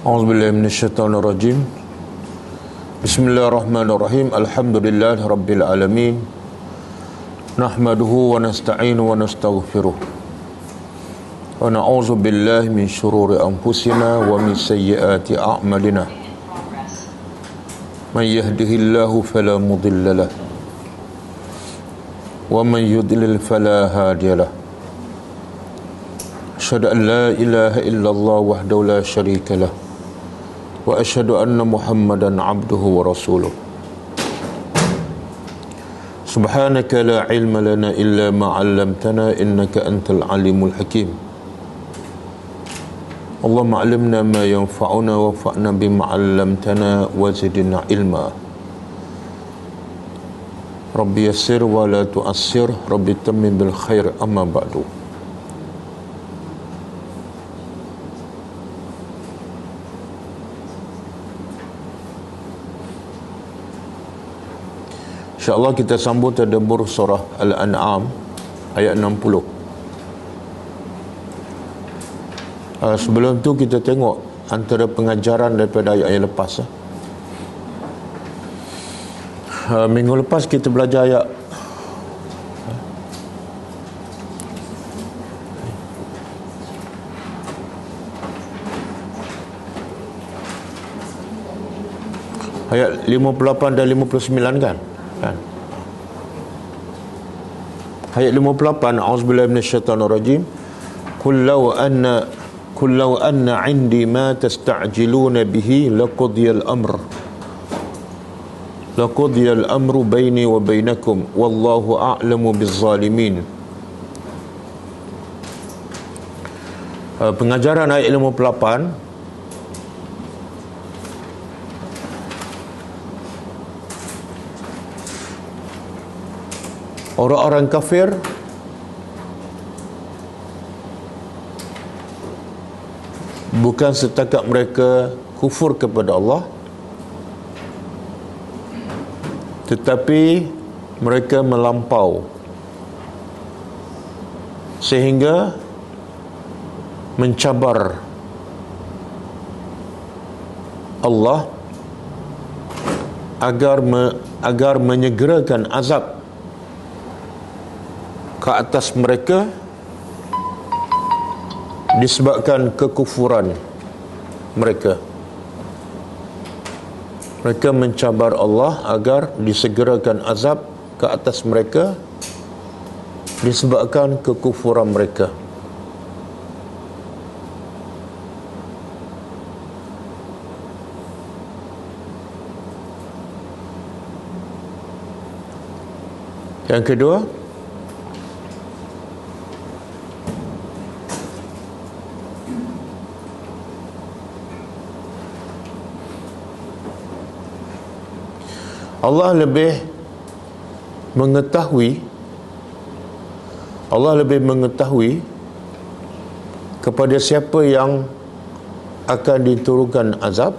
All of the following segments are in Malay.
A'udzubillahi minasyaitonirrajim. Bismillahirrahmanirrahim. Alhamdulillahi rabbil alamin. Nahmaduhu wa nasta'inu wa nastaghfiruh. Wa na'udzu billahi min syururi anfusina wa min sayyiati a'malina. Man yahdihillahu fala mudilla lahu wa man yudlil fala hadiya lahu. Asyhadu an la ilaha illallah wahdahu la syarika lahu wa asyhadu anna Muhammadan abduhu wa rasuluh. Subhanaka la ilma lana illa ma 'allamtana innaka antal alimul hakim. Allahumma 'allimna ma yanfa'una wanfa'na bima 'allamtana wa zidna ilma. Rabbi yassir wa la tu'assir, Rabbi tammim bil khair, amma ba'du. InsyaAllah kita sambung tadabbur surah Al-An'am ayat 60. Sebelum tu kita tengok antara pengajaran daripada ayat-ayat lepas. Minggu lepas kita belajar ayat 58 dan 59 kan? Ayat 58, A'udzubillahi minasyaitonirrajim. Qul law anna 'indi ma tasta'jiluna bihi laqudiyal amru baini wa bainakum wallahu a'lamu bizzalimin. Pengajaran ayat 58. Orang-orang kafir bukan setakat mereka kufur kepada Allah, tetapi mereka melampau sehingga mencabar Allah agar menyegerakan azab ke atas mereka disebabkan kekufuran mereka. Mereka mencabar Allah agar disegerakan azab ke atas mereka disebabkan kekufuran mereka. Yang kedua, Allah lebih mengetahui kepada siapa yang akan diturunkan azab,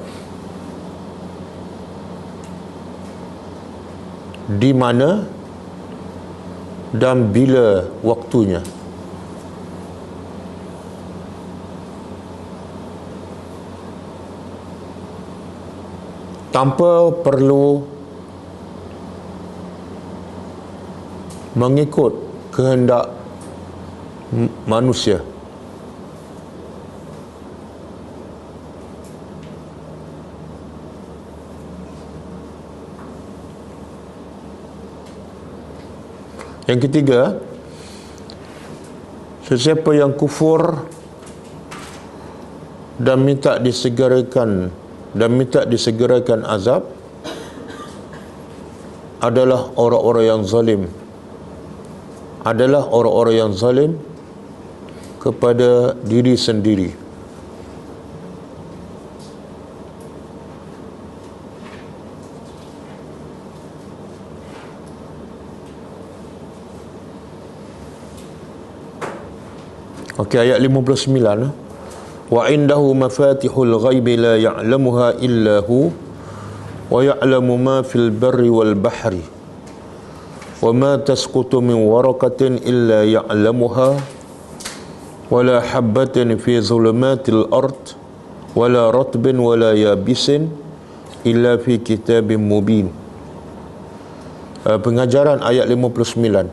di mana dan bila waktunya. Tanpa perlu mengikut kehendak manusia. Yang ketiga, sesiapa yang kufur dan minta disegerakan azab adalah orang-orang yang zalim kepada diri sendiri. Okey, ayat 59. Wa indahu mafatihul ghaibi la ya'lamuha illa hu wa ya'lamu ma fil barri wal bahri wa ma tasqutu min waraqatin illa ya'lamuha wa la habbatin fi zulumatil ard wala ratbin wala yabisin illa fi kitabim mubin. Pengajaran ayat 59.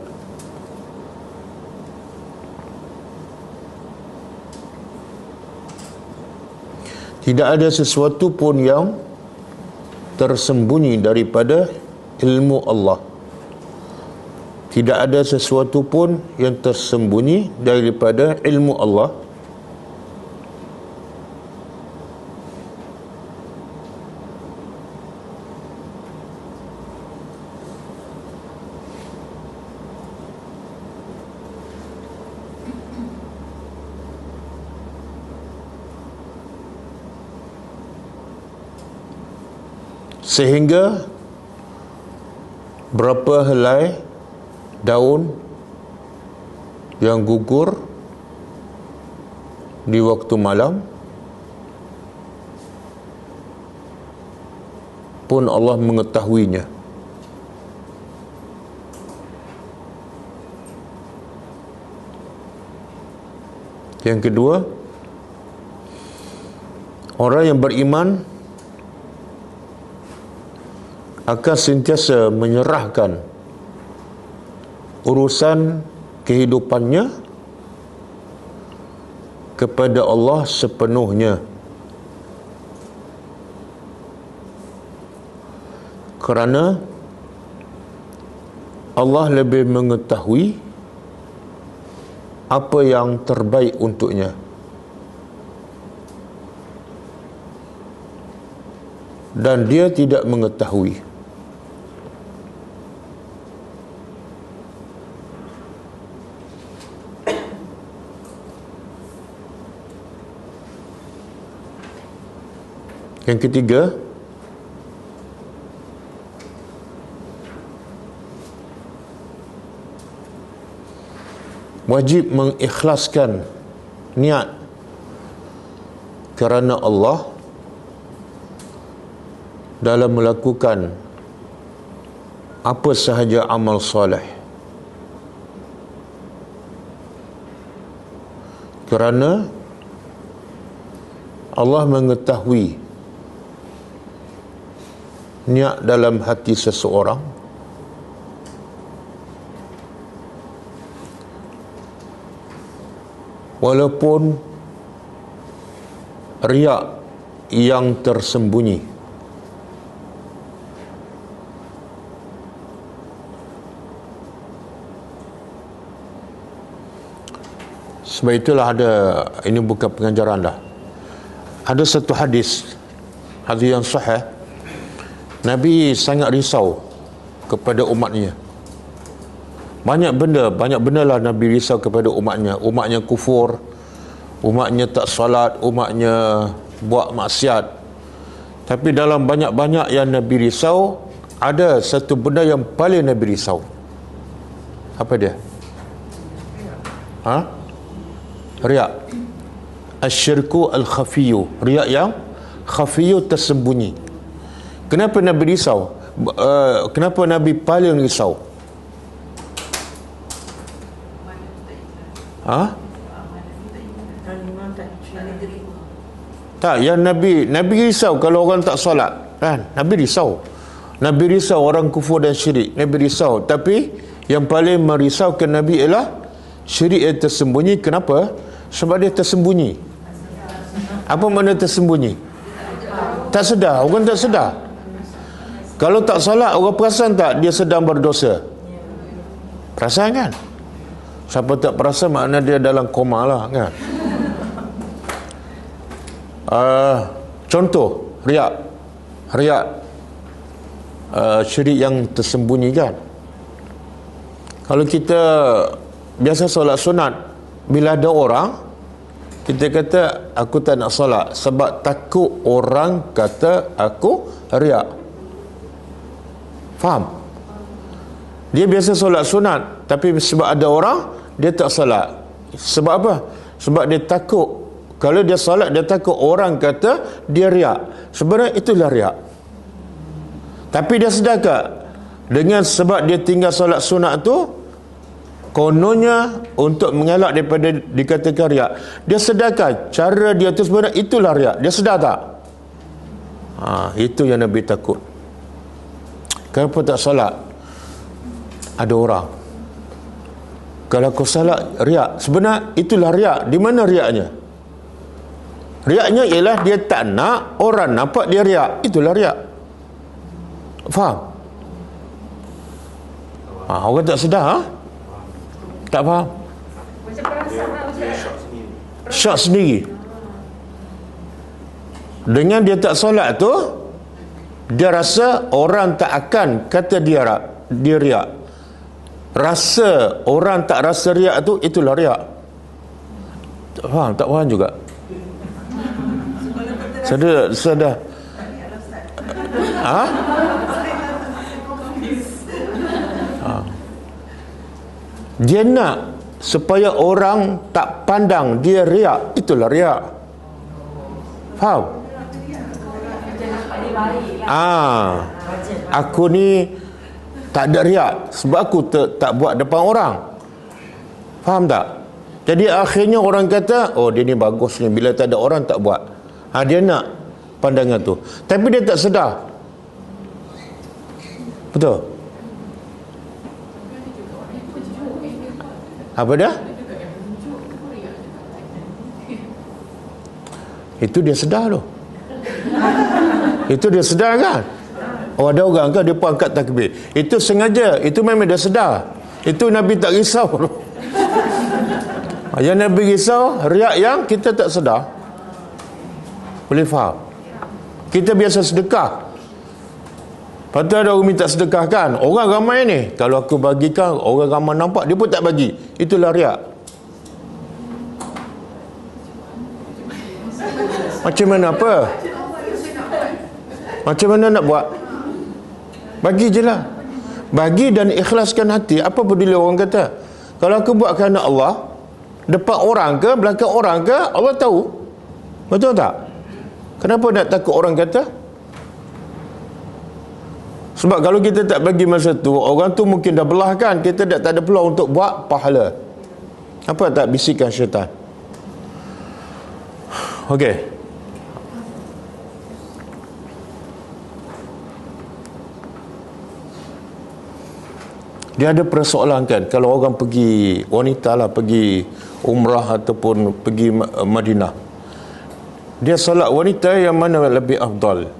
Tidak ada sesuatu pun yang tersembunyi daripada ilmu Allah. Tidak ada sesuatu pun yang tersembunyi daripada ilmu Allah. Sehingga berapa helai daun yang gugur di waktu malam pun Allah mengetahuinya. Yang kedua, orang yang beriman akan sentiasa menyerahkan urusan kehidupannya kepada Allah sepenuhnya, kerana Allah lebih mengetahui apa yang terbaik untuknya. Dan dia tidak mengetahui. Yang ketiga, wajib mengikhlaskan niat kerana Allah dalam melakukan apa sahaja amal soleh, kerana Allah mengetahui niat dalam hati seseorang, walaupun riak yang tersembunyi. Sebab itulah ada, ini bukan pengajaran dah, ada satu hadis yang sahih. Nabi sangat risau kepada umatnya. Banyak benda lah Nabi risau kepada umatnya. Umatnya kufur, umatnya tak salat, umatnya buat maksiat. Tapi dalam banyak-banyak yang Nabi risau, ada satu benda yang paling Nabi risau. Apa dia? Riak. Asyirku al-khafiyu. Riak yang khafiyu, tersembunyi. Kenapa Nabi risau? Kenapa Nabi paling risau? Tak, yang Nabi risau kalau orang tak solat, kan? Nabi risau. Nabi risau orang kufur dan syirik. Nabi risau. Tapi yang paling merisaukan Nabi ialah syirik yang tersembunyi. Kenapa? Sebab dia tersembunyi. Apa makna tersembunyi? Tak sedar. Orang tak sedar. Kalau tak solat, orang perasan tak dia sedang berdosa? Perasan kan? Siapa tak perasan makna dia dalam koma lah, kan? Contoh riak. Syirik yang tersembunyi, kan? Kalau kita biasa solat sunat, bila ada orang, kita kata aku tak nak solat sebab takut orang kata aku riak. Faham? Dia biasa solat sunat, tapi sebab ada orang, dia tak solat. Sebab apa? Sebab dia takut, kalau dia solat, dia takut orang kata dia riak. Sebenarnya itulah riak. Tapi dia sedar tak? Dengan sebab dia tinggal solat sunat tu, kononnya untuk mengelak daripada dikatakan riak. Dia sedarkan cara dia tu sebenarnya itulah riak. Dia sedar tak? Itu yang Nabi takut. Kenapa tak solat? Ada orang, kalau kau salat riak, sebenarnya itulah riak. Di mana riaknya? Riaknya ialah dia tak nak orang nampak dia riak. Itulah riak. Faham? Orang tak sedar, tak faham. Macam perasan lah Ustaz. Syak sendiri. Dengan dia tak solat tu, dia rasa orang tak akan kata dia riak. Rasa orang tak rasa riak tu, itulah riak. Tak faham? Tak faham juga. Sedar. Dia nak supaya orang tak pandang dia riak. Itulah riak. Faham? Aku ni tak ada riak sebab aku tak buat depan orang. Faham tak? Jadi akhirnya orang kata, oh dia ni bagus ni, bila tak ada orang tak buat. Dia nak pandangan tu, tapi dia tak sedar. Betul? Apa dia? Itu dia sedar tu. Itu dia sedar kan? Oh, ada orang kan dia pun angkat takbir. Itu sengaja. Itu memang dia sedar. Itu Nabi tak risau. Yang Nabi risau riak yang kita tak sedar. Boleh faham? Kita biasa sedekah. Lepas ada orang minta sedekah kan, orang ramai ni, kalau aku bagikan orang ramai nampak, dia pun tak bagi. Itulah riak. Macam mana apa? Macam mana nak buat? Bagi je lah. Bagi dan ikhlaskan hati. Apa peduli orang kata? Kalau aku buat kerana Allah, depan orang ke, belakang orang ke, Allah tahu. Betul tak? Kenapa nak takut orang kata? Sebab kalau kita tak bagi masa tu, orang tu mungkin dah belah kan, kita tak ada peluang untuk buat pahala. Apa tak bisikan syaitan? Okey. Dia ada persoalan kan, kalau orang pergi, wanita lah pergi umrah ataupun pergi Madinah, dia solat wanita yang mana lebih afdal?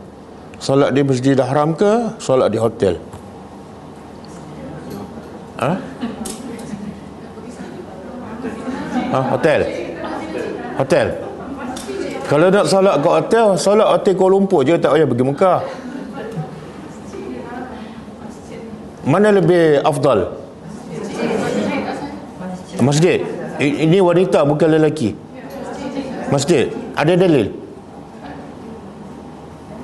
Solat di Masjidil Haram ke solat di hotel? Hotel. Kalau nak solat kat hotel, solat hotel Kuala Lumpur je, tak payah pergi Mekah. Mana lebih afdal? Masjid. Ini wanita bukan lelaki. Masjid. Ada dalil?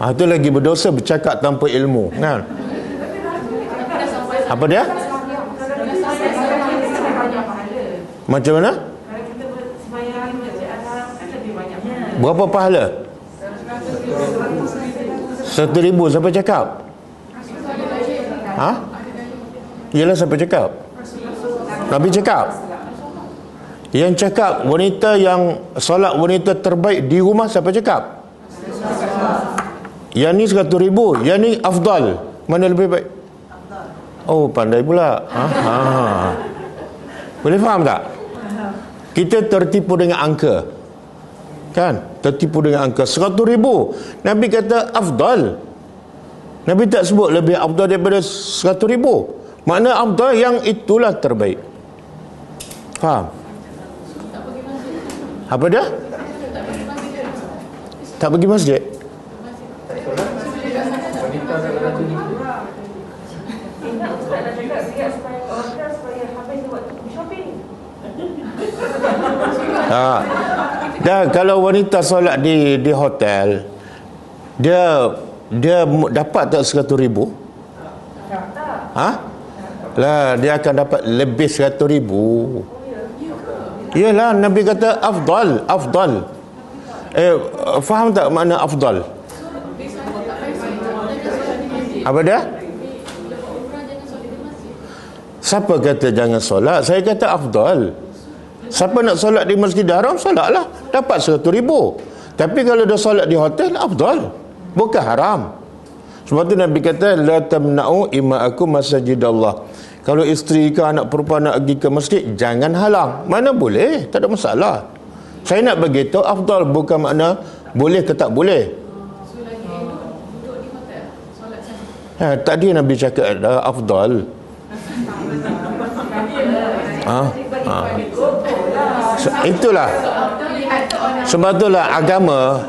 Itu lagi berdosa bercakap tanpa ilmu kan? Apa dia? Macam mana? Berapa pahala? 1,000. Siapa cakap? Ialah siapa cakap? Nabi cakap. Yang cakap wanita yang solat wanita terbaik di rumah, siapa cakap? Yang ni 100,000, yang ni afdal. Mana lebih baik? Oh, pandai pula. Boleh faham tak? Kita tertipu dengan angka. Kan? Tertipu dengan angka 100,000. Nabi kata afdal. Nabi tak sebut lebih afdal daripada 100,000. Makna afdal yang itulah terbaik. Faham? Apa dia? Tak pergi masjid. Dan kalau wanita solat di hotel, dia dapat tak 100,000? Lah, dia akan dapat lebih 100,000. Iyalah, Nabi kata afdal. Faham tak makna afdal? Apa dia? Siapa kata jangan solat? Saya kata afdal. Siapa nak solat di Masjidil Haram, solatlah, dapat 100,000. Tapi kalau dah solat di hotel, afdal, bukan haram. Sebab tu Nabi kata, la tamna'u ima'akum masajidallah. Kalau isteri ke anak perempuan nak pergi ke masjid, jangan halang. Mana boleh, tak ada masalah. Saya nak beritahu afdal, bukan makna boleh ke tak boleh. Tadi Nabi cakap ada afdal. Itulah. Sebab itulah agama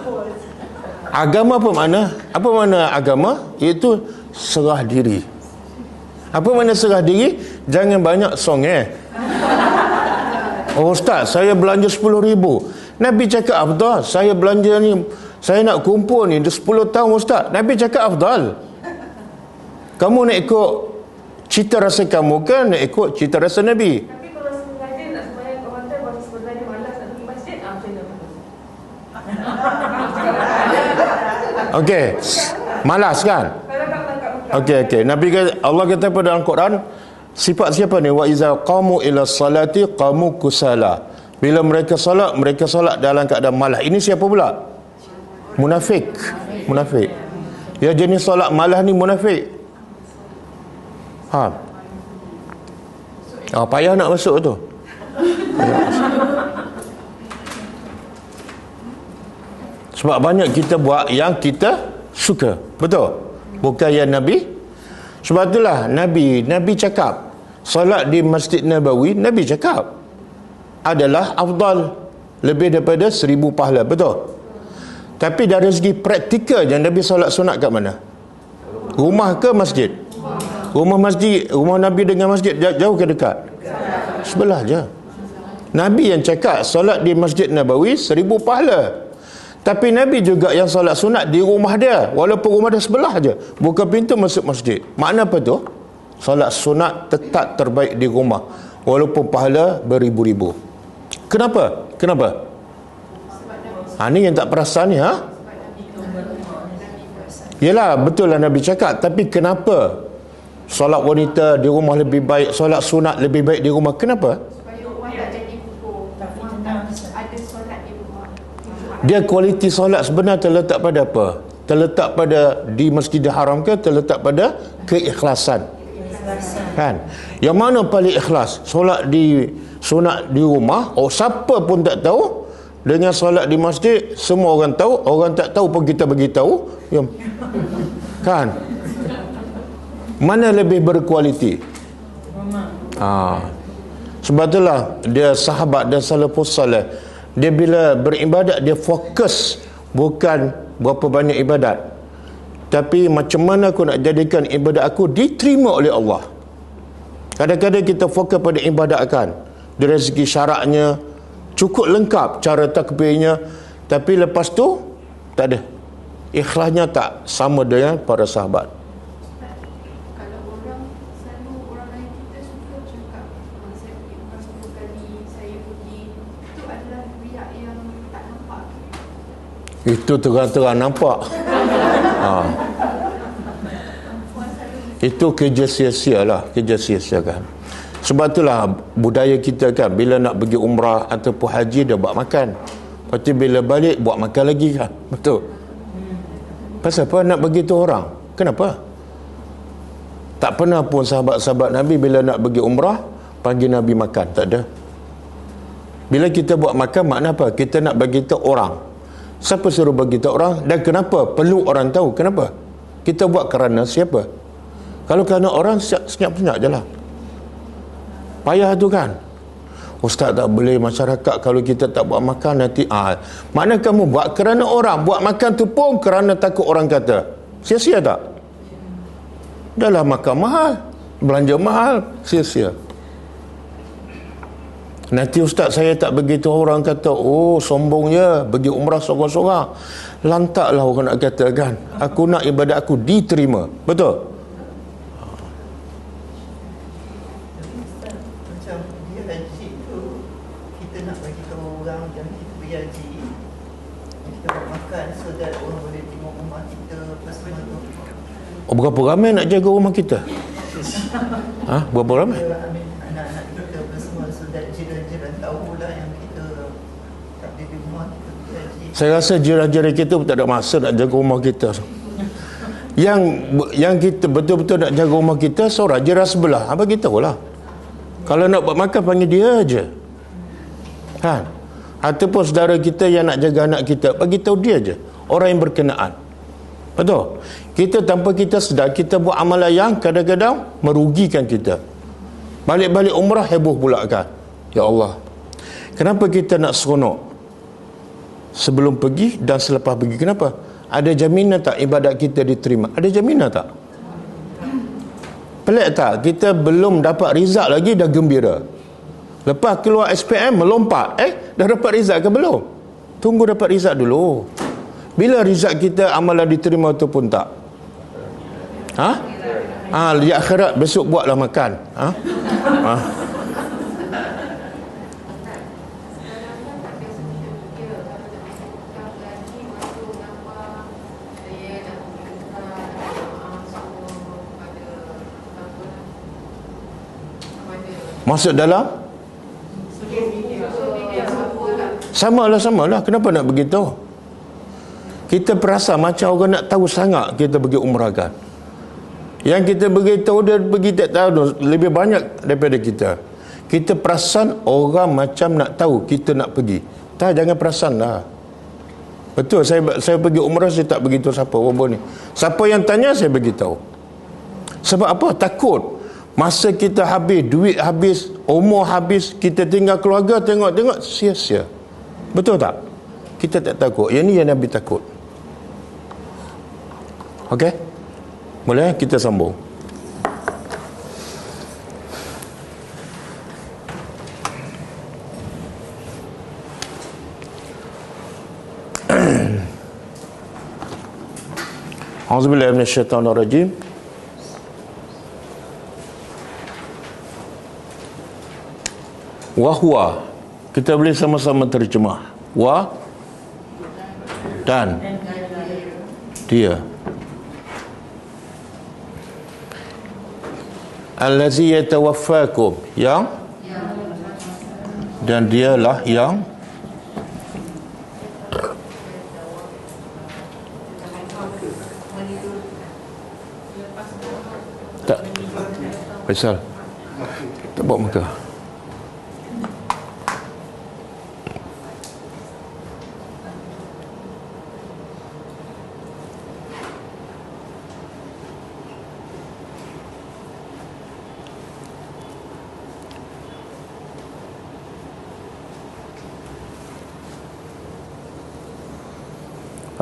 apa makna? Apa makna agama? Iaitu serah diri. Apa makna serah diri? Jangan banyak songeh. Oh Ustaz, saya belanja 10,000. Nabi cakap afdal. Saya belanja ni, saya nak kumpul ni 10 tahun Ustaz. Nabi cakap afdal. Kamu nak ikut cita rasa kamu kan, nak ikut cita rasa Nabi? Tapi kalau sengaja nak sembahyang ke hotel, baru sebenarnya malas nak pergi masjid, macam mana? Okey, malas kan? Okey. Nabi kata, Allah kata pada dalam Quran, sifat siapa ni? Wa iza qamu ila salati qamu kusala. Bila mereka solat dalam keadaan malas. Ini siapa pula? Munafik. Ya, jenis solat malas ni munafik. Payah nak masuk tu. Sebab banyak kita buat yang kita suka. Betul? Bukan yang Nabi. Sebab itulah Nabi cakap solat di Masjid Nabawi, Nabi cakap adalah afdal, lebih daripada 1,000 pahala. Betul? Tapi dari segi praktikalnya, Nabi solat sunat kat mana? Rumah ke masjid? Rumah Nabi dengan masjid jauh ke dekat? Sebelah je. Nabi yang cakap solat di Masjid Nabawi 1,000 pahala. Tapi Nabi juga yang solat sunat di rumah dia, walaupun rumah dia sebelah je, buka pintu masuk masjid. Makna apa tu? Solat sunat tetap terbaik di rumah, walaupun pahala beribu-ribu. Kenapa? Ni yang tak perasan ni, Yelah, betul lah Nabi cakap. Tapi kenapa solat wanita di rumah lebih baik, solat sunat lebih baik di rumah? Kenapa? Supaya orang tak jadi kukuh. Ada solat di rumah. Dia kualiti solat sebenar terletak pada apa? Terletak pada di Masjidil Haram ke? Terletak pada keikhlasan. Kan? Yang mana paling ikhlas? Solat di sunat di rumah, siapa pun tak tahu. Dengan solat di masjid, semua orang tahu. Orang tak tahu pun kita bagi tahu. Kan? Mana lebih berkualiti? Sebab itulah dia sahabat dan salafus salih, dia bila beribadat, dia fokus bukan berapa banyak ibadat, tapi macam mana aku nak jadikan ibadat aku diterima oleh Allah. Kadang-kadang kita fokus pada ibadat kan, dari segi syaratnya cukup lengkap, cara takbirnya, tapi lepas tu tak ada, ikhlasnya tak sama dengan para sahabat. Kalau orang lain kita suka cakap, saya pergi umrah 10 kali, saya pergi, itu adalah riak yang tak nampak. Itu terang-terang nampak. Itu kerja sia-sia lah, kan. Sebab itulah budaya kita kan, bila nak pergi umrah ataupun haji, dia buat makan. Lepas tu bila balik, buat makan lagi kan. Betul? Pasal apa nak bagi tu orang? Kenapa? Tak pernah pun sahabat-sahabat Nabi bila nak pergi umrah, panggil Nabi makan. Tak ada. Bila kita buat makan, makna apa? Kita nak bagi tahu orang. Siapa suruh bagi tahu orang? Dan kenapa? Perlu orang tahu. Kenapa? Kita buat kerana siapa? Kalau kerana orang, senyap-senyap je lah. Payah tu kan. Ustaz, tak boleh masyarakat kalau kita tak buat makan nanti. Makna kamu buat kerana orang. Buat makan tu pun kerana takut orang kata. Sia-sia tak? Dah lah makan mahal, belanja mahal, sia-sia. Nanti Ustaz saya tak begitu, orang kata, sombongnya pergi umrah seorang-seorang. Lantaklah orang nak kata kan. Aku nak ibadat aku diterima. Betul? Berapa ramai nak jaga rumah kita? Berapa ramai? Anak-anak kita semua sudah jiran-jiran tahu lah yang kita tak ada di rumah kita gaji. Saya rasa jiran-jiran kita pun tak ada masa nak jaga rumah kita. Yang kita betul-betul nak jaga rumah kita seorang jiran sebelah. Bagi tahu lah. Kalau nak buat makan panggil dia aje. Kan? Ataupun saudara kita yang nak jaga anak kita, bagi tahu dia aje. Orang yang berkenaan. Betul? Kita tanpa kita sedar, kita buat amalan yang kadang-kadang merugikan kita. Balik-balik umrah heboh pula kan. Ya Allah, kenapa kita nak seronok sebelum pergi dan selepas pergi? Kenapa? Ada jaminan tak ibadat kita diterima? Ada jaminan tak? Pelik tak? Kita belum dapat result lagi dah gembira. Lepas keluar SPM melompat. Dah dapat result ke belum? Tunggu dapat result dulu. Bila result kita amalan diterima ataupun tak? Di akhirat besok buatlah makan. Masuk dalam? Samalah. Kenapa nak beritahu? Kita perasa macam orang nak tahu sangat kita pergi umrah kan. Yang kita beritahu dia pergi tak tahu lebih banyak daripada kita. Kita perasan orang macam nak tahu kita nak pergi. Tak, jangan perasan lah. Betul, saya pergi umrah saya tak beritahu siapa orang ni. Siapa yang tanya saya beritahu. Sebab apa? Takut. Masa kita habis, duit habis, umur habis, kita tinggal keluarga, tengok-tengok sia-sia. Betul tak? Kita tak takut. Yang ni yang Nabi takut. Okey? Boleh kita sambung. Auzubillahi minasyaitonirrajim. Wahwa, kita boleh sama-sama terjemah. Wa dan dia. Allazi yatawaffakum, yang dan dialah yang tak Faisal tak bawa Mekah.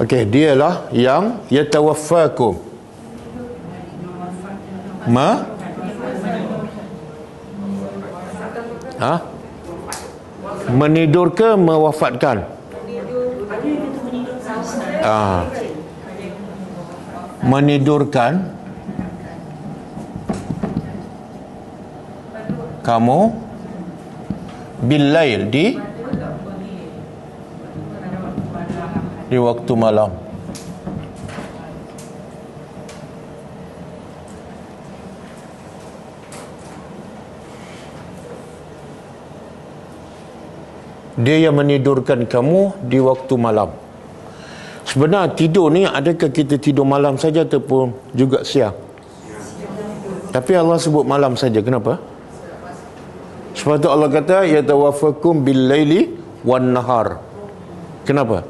Okey, dialah yang yatawaffakum. Menidur ke mewafatkan? Menidurkan kamu billail di waktu malam. Dia yang menidurkan kamu di waktu malam. Sebenarnya tidur ni, adakah kita tidur malam saja ataupun juga siang? Tapi Allah sebut malam saja. Kenapa? Sebab tu Allah kata yatawaffakum bil laili wan nahar. Kenapa?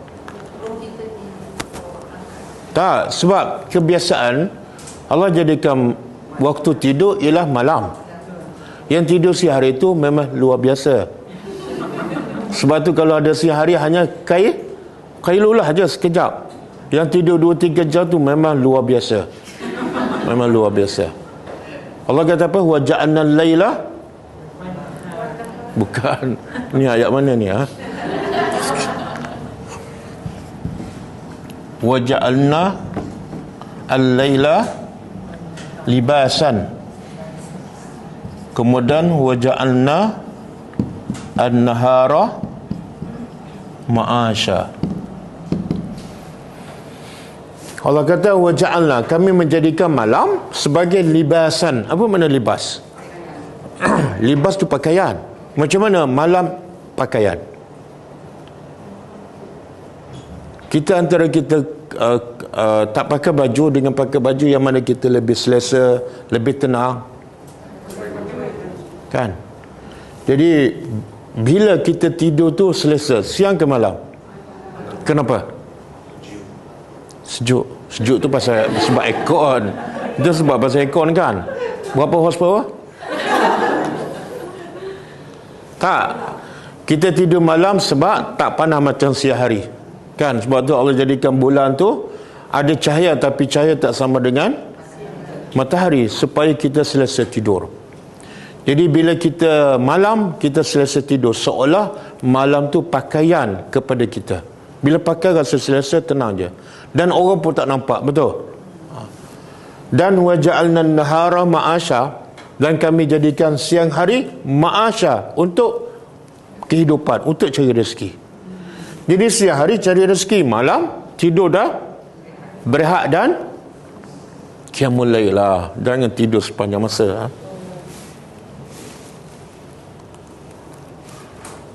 Tak, sebab kebiasaan Allah jadikan waktu tidur ialah malam. Yang tidur siang hari itu memang luar biasa. Sebab tu kalau ada siang hari hanya kailulah aja sekejap. Yang tidur 2-3 jam tu memang luar biasa. Memang luar biasa. Allah kata apa? Wa ja'alna al-laila. Bukan. Ni ayat mana ni? Wa ja'alna al-laila libasan. Kemudian wa ja'alna an-nahara ma'asha. Allah kata waja'alna, kami menjadikan malam sebagai libasan. Apa makna libas? Libas tu pakaian. Macam mana malam pakaian? Kita antara kita tak pakai baju dengan pakai baju, yang mana kita lebih selesa, lebih tenang, kan? Jadi bila kita tidur tu selesa, siang ke malam? Kenapa? Sejuk. Sejuk tu sebab aircon. Itu sebab pasal aircon kan? Berapa horsepower? Tak. Kita tidur malam sebab tak panas macam siang hari. Kan? Sebab tu Allah jadikan bulan tu ada cahaya, tapi cahaya tak sama dengan matahari, supaya kita selesa tidur. Jadi bila kita malam, kita selesa tidur, seolah malam tu pakaian kepada kita. Bila pakai rasa selesa, tenang je. Dan orang pun tak nampak, betul? Dan waja'alna an-nahara ma'asha, dan kami jadikan siang hari ma'asha, untuk kehidupan, untuk cari rezeki. Jadi siang hari cari rezeki, malam tidur dah, berehat dan qiyamul lail lah. Jangan tidur sepanjang masa.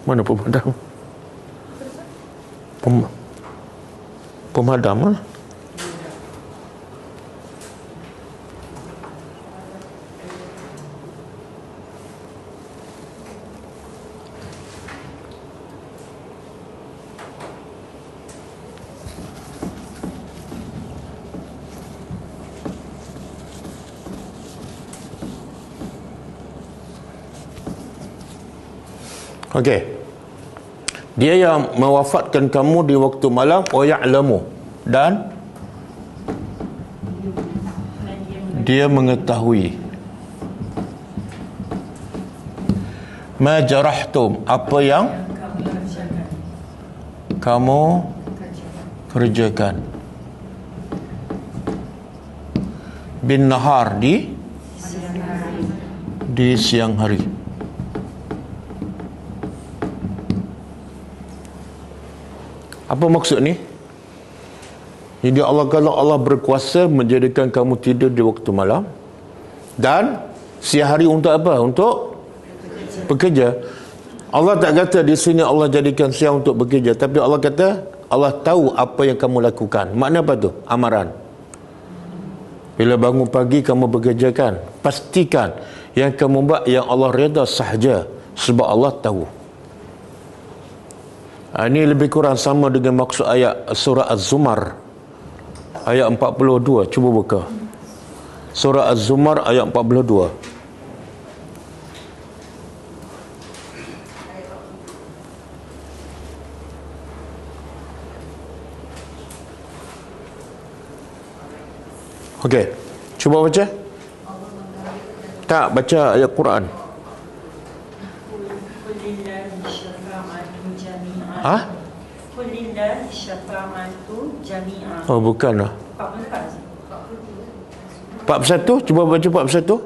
Mana pemadam? Pemadam lah. Okey. Dia yang mewafatkan kamu di waktu malam, wa ya'lamu, dan dia mengetahui ma jarahtum, apa yang kamu kerjakan, bin nahar, di siang hari. Apa maksud ni? Jadi kalau Allah berkuasa menjadikan kamu tidur di waktu malam, dan siang hari untuk apa? Untuk bekerja. Allah tak kata di sini Allah jadikan siang untuk bekerja, tapi Allah kata Allah tahu apa yang kamu lakukan. Makna apa tu? Amaran. Bila bangun pagi kamu bekerja kan, pastikan yang kamu buat yang Allah redha sahaja, sebab Allah tahu. Ini lebih kurang sama dengan maksud ayat surah Az-Zumar ayat 42. Cuba buka surah Az-Zumar ayat 42. Okey, cuba baca. Tak, baca ayat Quran. Ha? Kulillahi syafa'atu jami'an. Oh, bukan lah. 41, cuba baca 41.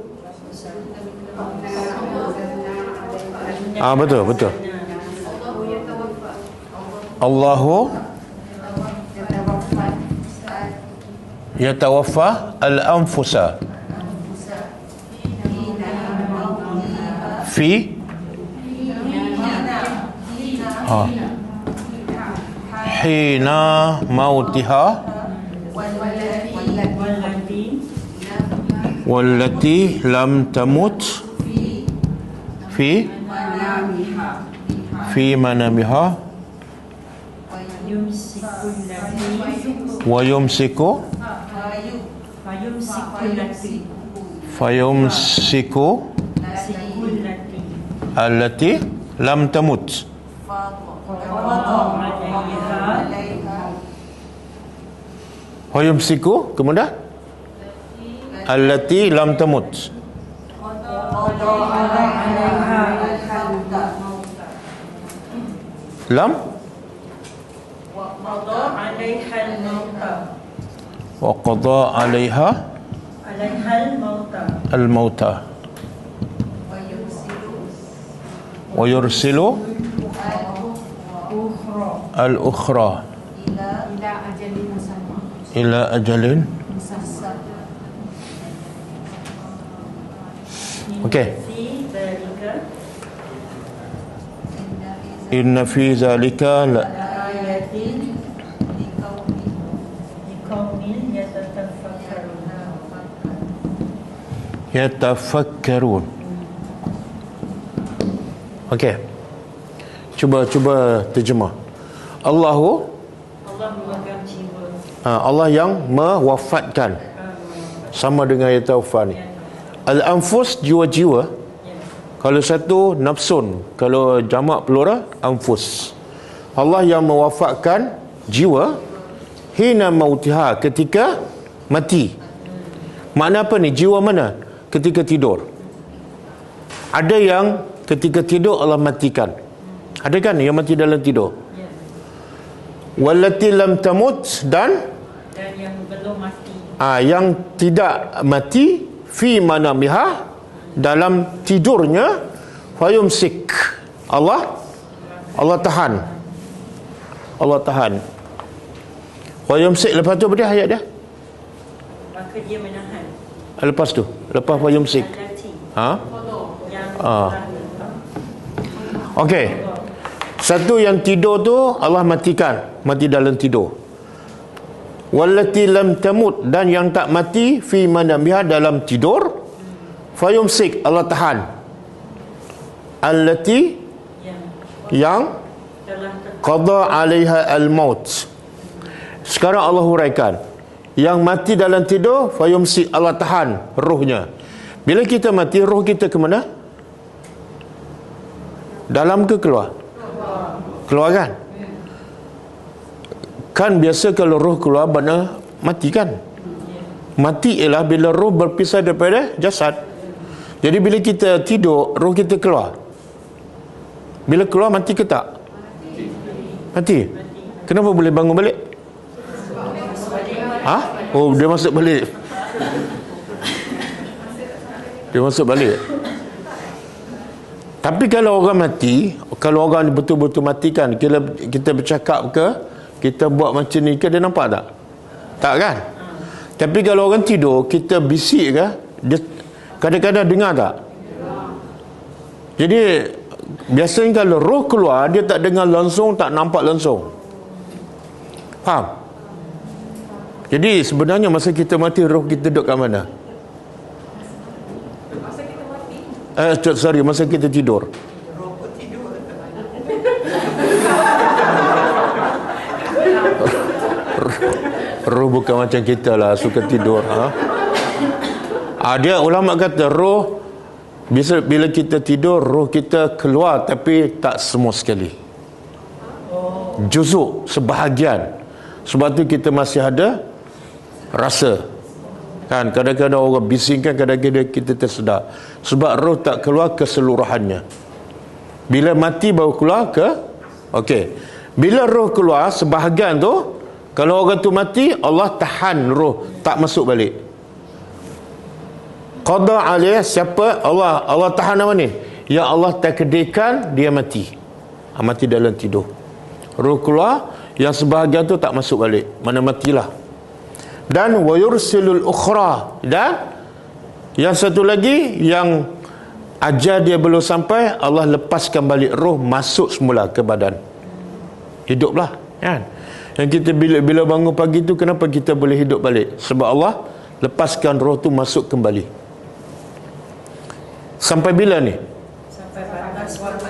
Betul, betul. Allahu yatawaffa al-anfusa fi hina mautiha wallati lam tamut fi manamiha wa yumsiku allati lam tamut wa yumsiku, kemudian allati lam tamut, lam wa qada 'alaiha al-mauta wa yursilu al-ukhra ila ajalin. Okey. Inna fi zalika la ayatin liqaumin yatafakkarun. Okey. Cuba terjemah. Allah memegang jiwa. Allah yang mewafatkan. Sama dengan yatawaffa ni. Al-anfus, jiwa-jiwa. Kalau satu, nafsun. Kalau jamak plural, anfus. Allah yang mewafatkan jiwa hina mautiha, ketika mati. Makna apa ni? Jiwa mana? Ketika tidur. Ada yang ketika tidur Allah matikan. Ada kan yang mati dalam tidur? Wallati lam tamut, dan yang belum mati. Yang tidak mati fi manamiha, dalam tidurnya, fayumsik. Allah tahan. Allah tahan. Fayumsik, lepas tu apa dia ayat dia? Maka dia menahan. Lepas tu, lepas fayumsik. Okey. Satu yang tidur tu Allah matikan, mati dalam tidur. Wallati lam tamut, dan yang tak mati fi manamiha, dalam tidur, fayumsik, Allah tahan. Allati, yang qada 'alaiha al-maut. Sekarang Allah huraikan, yang mati dalam tidur, fayumsik, Allah tahan rohnya. Bila kita mati, roh kita ke mana? Dalam ke keluar? Keluar kan? Kan biasa kalau roh keluar, mana mati kan? Mati ialah bila roh berpisah daripada jasad. Jadi bila kita tidur, roh kita keluar. Bila keluar, mati ke tak? Mati. Kenapa boleh bangun balik? Oh, dia masuk balik. Dia masuk balik. Tapi kalau orang mati, kalau orang betul-betul mati kan, kita bercakap ke, kita buat macam ni ke, dia nampak tak? Tak kan? Tapi kalau orang tidur, kita bisik ke, dia kadang-kadang dengar tak? Jadi biasanya kalau roh keluar, dia tak dengar langsung, tak nampak langsung. Faham? Jadi sebenarnya masa kita mati, roh kita duduk kat mana? Masa kita tidur. Roh pun tidur. Roh bukan macam kita lah, suka tidur. Dia ulama kata roh, bila kita tidur, roh kita keluar, tapi tak semua sekali. Juzuk, sebahagian. Sebab tu kita masih ada rasa. Kan kadang-kadang orang bisingkan, kadang-kadang kita tersedar. Sebab roh tak keluar keseluruhannya. Bila mati baru keluar ke. Okey. Bila roh keluar sebahagian tu, kalau orang tu mati, Allah tahan roh, tak masuk balik. Qada alaihi, siapa? Allah tahan apa ni? Ya Allah takdirkan dia mati. Mati dalam tidur. Roh keluar, yang sebahagian tu tak masuk balik. Mana matilah. Dan wayursilul ukhra, dan yang satu lagi, yang ajal dia belum sampai, Allah lepaskan balik roh, masuk semula ke badan. Hiduplah kan. Yang kita bila bangun pagi tu, kenapa kita boleh hidup balik? Sebab Allah lepaskan roh tu masuk kembali. Sampai bila ni? Sampai batas waktu.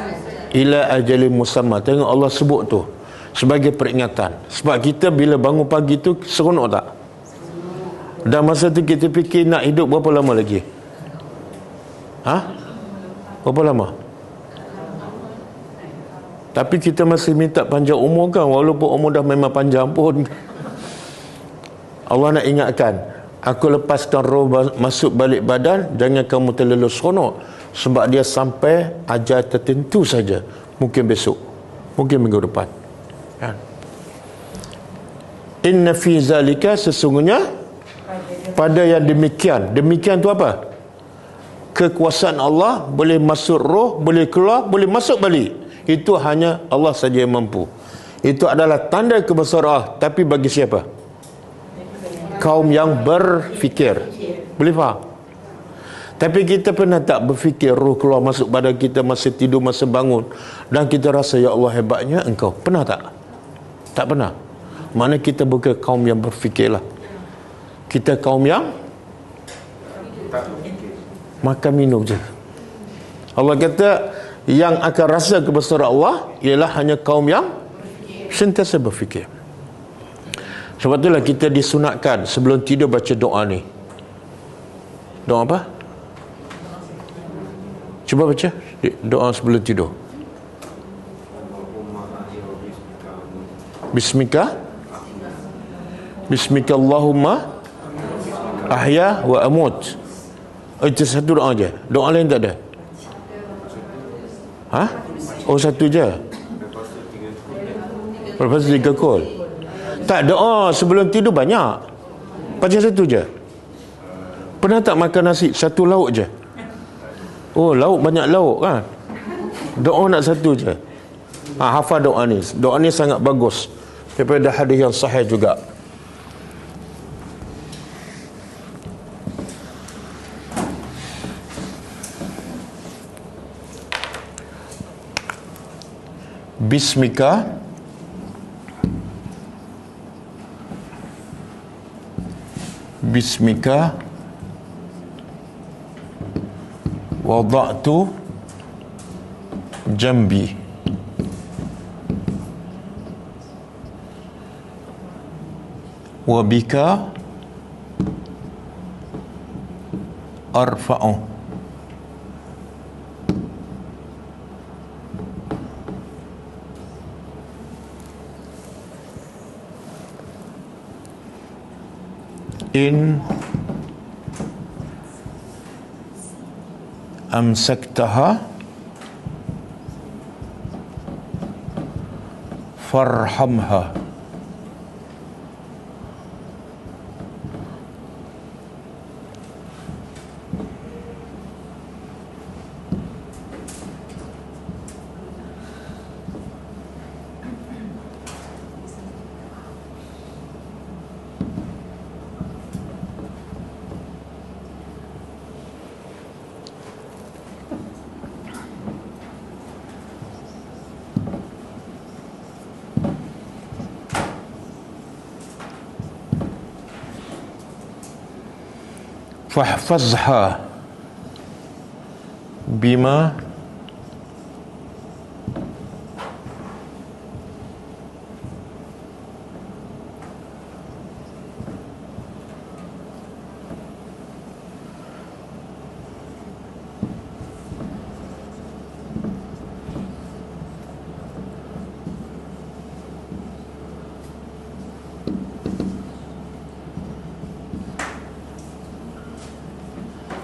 Ila ajalin musamma. Tengok Allah sebut tu sebagai peringatan. Sebab kita bila bangun pagi tu seronok tak? Dan masa tu kita fikir nak hidup berapa lama lagi? Berapa lama? Tapi kita masih minta panjang umur kan, walaupun umur dah memang panjang pun. Allah nak ingatkan, aku lepaskan roh masuk balik badan, jangan kamu terlalu seronok. Sebab dia sampai ajal tertentu saja. Mungkin besok, mungkin minggu depan kan? Inna fi zalika, sesungguhnya pada yang demikian. Demikian tu apa? Kekuasaan Allah, boleh masuk roh, boleh keluar, boleh masuk balik. Itu hanya Allah saja yang mampu. Itu adalah tanda kebesaran Allah. Tapi bagi siapa? kaum yang berfikir. Boleh faham? Tapi kita pernah tak berfikir roh keluar masuk badan kita masa tidur, masa bangun, dan kita rasa, ya Allah hebatnya engkau? Pernah tak? Tak pernah. Mana kita bukan kaum yang berfikirlah. Kita kaum yang makan minum je. Allah kata yang akan rasa kebesaran Allah ialah hanya kaum yang sentiasa berfikir. Sebab itulah kita disunatkan sebelum tidur baca doa ni. Doa apa? Cuba baca doa sebelum tidur. Bismika Allahumma ahya wa amut. Itu satu doa je. Doa lain tak ada. Ha? Oh, satu je. Lepas 3 kol. Tak, doa sebelum tidur banyak. Baca satu je. Pernah tak makan nasi satu lauk je? Oh, lauk banyak lauk kan? Doa nak satu je. Hafal doa ni. Doa ni sangat bagus. Daripada hadis yang sahih juga. Bismika wada'tu jambi wa bika arfa'u in amsaktaha farhamha fahfazha bima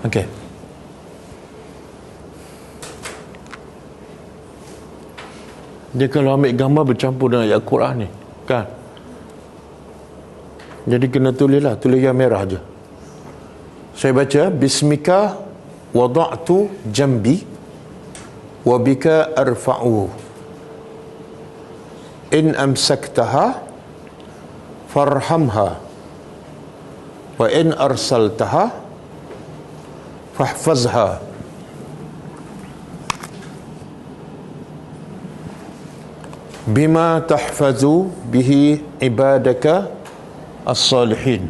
okey. Dia kalau ambil gambar bercampur dengan ayat Quran ni, kan? Jadi kena tulislah, tulis yang merah je. Saya baca, Bismika wada'tu jambi wa bika arfa'u in amsaktaha farhamha wa in arsaltaha fahfazha. Bima tahfazu bihi ibadaka as-salihin.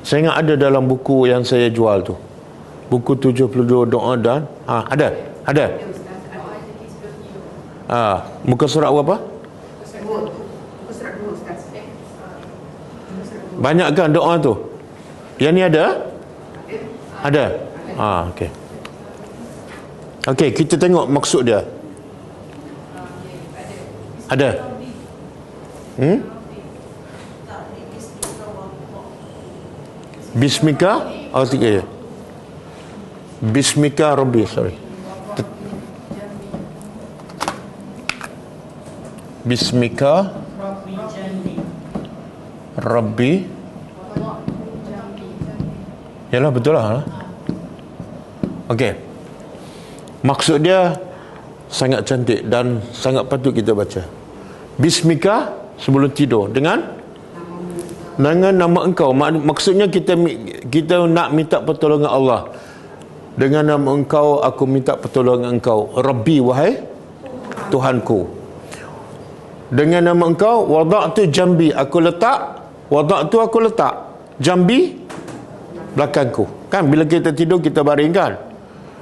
Saya ingat ada dalam buku yang saya jual tu, buku 72 doa dan ada muka surat berapa? Banyak kan doa tu? Yang ni ada? Okey. Okey, kita tengok maksud dia. Ada? Bismika? Oh, tiga ya. Bismika Rabbi, sorry. Bismika Rabbi. Yalah, betul lah. Okey. Maksud dia sangat cantik dan sangat patut kita baca. Bismika sebelum tidur dengan Dengan nama engkau. Maksudnya kita nak minta pertolongan Allah. Dengan nama engkau aku minta pertolongan engkau. Rabbi, wahai Tuhanku. Dengan nama engkau, wada'tu jambi, aku letak. Wada'tu, aku letak. Jambi, belakangku. Kan bila kita tidur kita baringkan.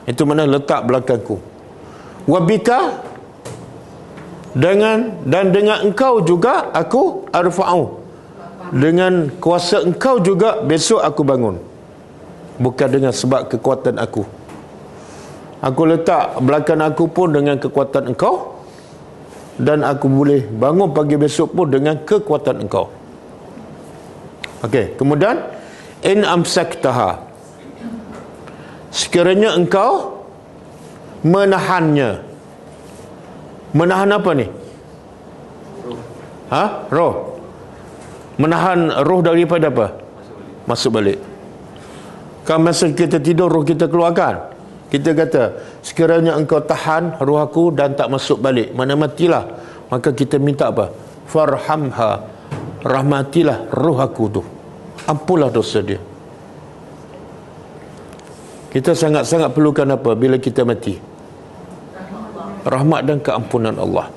Itu mana letak belakangku. Wabika, dengan engkau juga aku arfa'u. Dengan kuasa engkau juga besok aku bangun. Bukan dengan sebab kekuatan aku. Aku letak belakang aku pun dengan kekuatan engkau. Dan aku boleh bangun pagi besok pun dengan kekuatan engkau. Okey, kemudian in amsaktaha, sekiranya engkau menahannya. Menahan apa ni? Roh. Menahan roh daripada apa? Masuk balik. Kan masa kita tidur roh kita keluarkan. Kita kata sekiranya engkau tahan roh aku dan tak masuk balik, mana matilah, maka kita minta apa? Farhamha, rahmatilah roh aku tu, ampunlah dosa dia. Kita sangat-sangat perlukan apa bila kita mati? Rahmat dan keampunan Allah.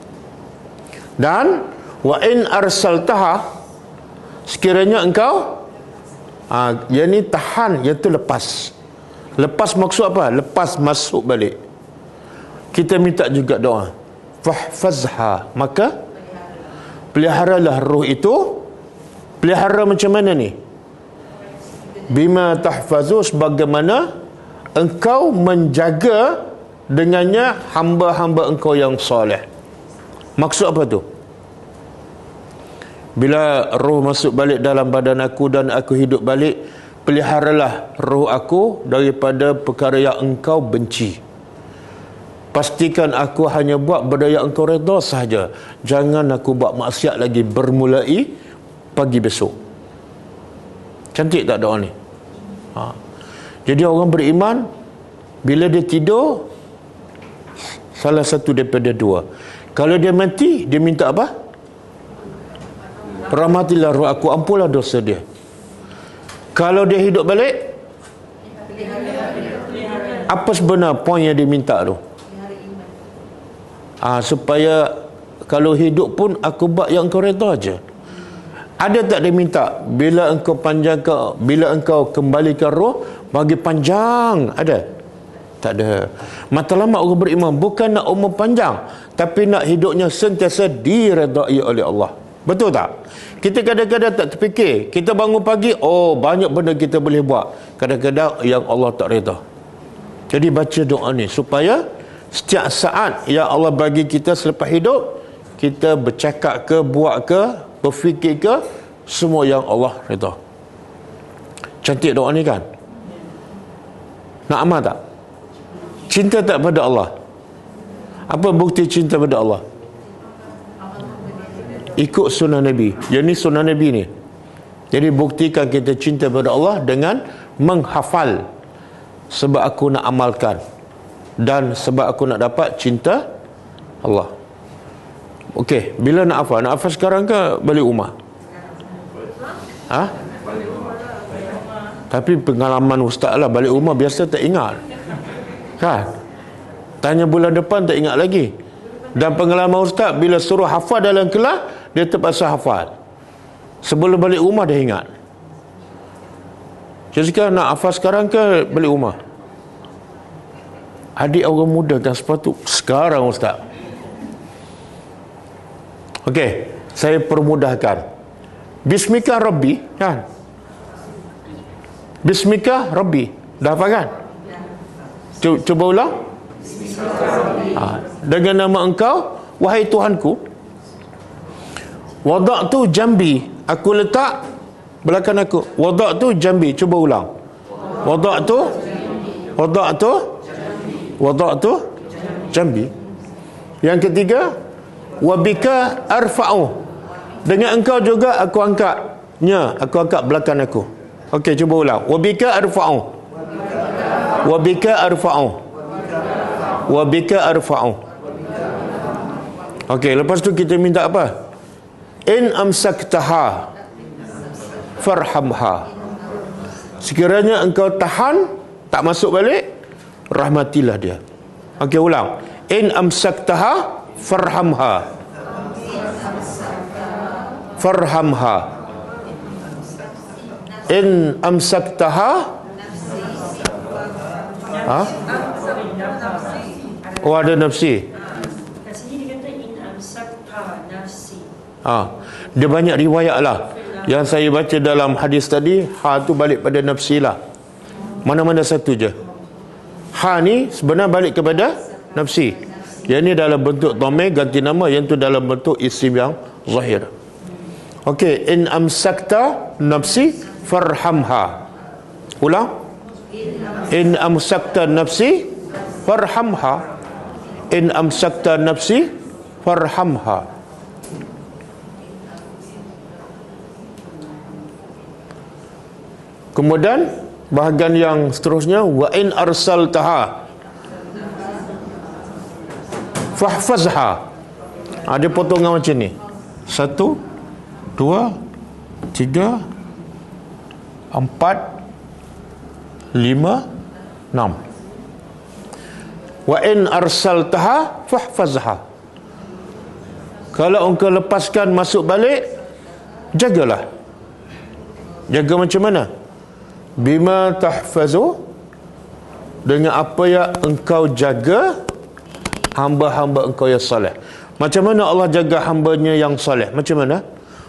Dan wa in arsaltaha, sekiranya engkau yang ni tahan, iaitu lepas. Lepas maksud apa? Lepas masuk balik. Kita minta juga doa. Fahfazha, maka peliharalah roh itu. Pelihara macam mana ni? Bima tahfazu, sebagaimana engkau menjaga dengannya hamba-hamba engkau yang soleh. Maksud apa tu? Bila roh masuk balik dalam badan aku dan aku hidup balik, peliharalah roh aku daripada perkara yang engkau benci. Pastikan aku hanya buat benda yang engkau redha sahaja. Jangan aku buat maksiat lagi bermulai pagi besok. Cantik tak doa ni? Jadi orang beriman, bila dia tidur, salah satu daripada dua. Kalau dia mati, dia minta apa? Rahmatilah roh aku, ampunlah dosa dia. Kalau dia hidup balik, apa sebenar poin yang dia minta tu? Supaya kalau hidup pun aku buat yang engkau redha aja. Ada tak dia minta bila engkau panjangkan, bila engkau kembalikan roh, bagi panjang? Ada? Tak ada. Matlamat orang beriman bukan nak umur panjang, tapi nak hidupnya sentiasa diredai oleh Allah. Betul tak? Kita kadang-kadang tak terfikir. Kita bangun pagi, banyak benda kita boleh buat. Kadang-kadang yang Allah tak reda. Jadi baca doa ni supaya setiap saat yang Allah bagi kita selepas hidup, kita bercakap ke, buat ke, berfikir ke, semua yang Allah reda. Cantik doa ni kan? Nak amal tak? Cinta tak pada Allah? Apa bukti cinta pada Allah? Ikut sunnah Nabi. Yang ni sunnah Nabi ni. Jadi buktikan kita cinta pada Allah dengan menghafal. Sebab aku nak amalkan. Dan sebab aku nak dapat cinta Allah. Okey, bila nak hafal? Nak hafal sekarang ke balik rumah? Tapi pengalaman ustaz lah, balik rumah biasa tak ingat. Kan? Tanya bulan depan tak ingat lagi. Dan pengalaman ustaz, bila suruh hafal dalam kelas, dia terpaksa hafal. Sebelum balik rumah dia ingat. Jadi sekarang nak hafal sekarang ke balik rumah? Adik orang muda kan sepatu sekarang ustaz. Okey, saya permudahkan. Bismika Rabbi, kan? Bismika Rabbi. Dah hafal kan? Cuba ulang. Dengan nama engkau, wahai Tuhanku, wada'tu jambi, aku letak belakang aku. Wada'tu jambi, cuba ulang. Wada'tu jambi. Yang ketiga, wabika arfa'u, dengan engkau juga aku angkatnya, aku angkat belakang aku. Okey, cuba ulang. Wabika arfa'u. Okey, lepas tu kita minta apa? In amsaktaha, farhamha. Sekiranya engkau tahan, tak masuk balik, rahmatilah dia. Okey, ulang. In amsaktaha farhamha. Farhamha. In amsaktaha. Ha? Oh, ada nafsi. Kat sini dia kata in amsakta nafsi. Dia banyak riwayat lah. Yang saya baca dalam hadis tadi, ha tu balik pada nafsi lah. Mana-mana satu je. Ha ni sebenarnya balik kepada nafsi. Yang ni dalam bentuk dhamir ganti nama, yang tu dalam bentuk isim yang zahir. Okey, in amsakta nafsi farhamha. Ulang. In amsakta nafsi farhamha. In amsakta nafsi farhamha. Kemudian bahagian yang seterusnya, wa in arsaltaha fahfazha. Ada potongan macam ni. 1 2 3 4 5 6. Wa in arsaltaha fahfazha. Kalau engkau lepaskan masuk balik, jagalah. Jaga macam mana? Bima tahfazu, dengan apa yang engkau jaga hamba-hamba engkau yang saleh. Macam mana Allah jaga hambanya yang saleh? Macam mana?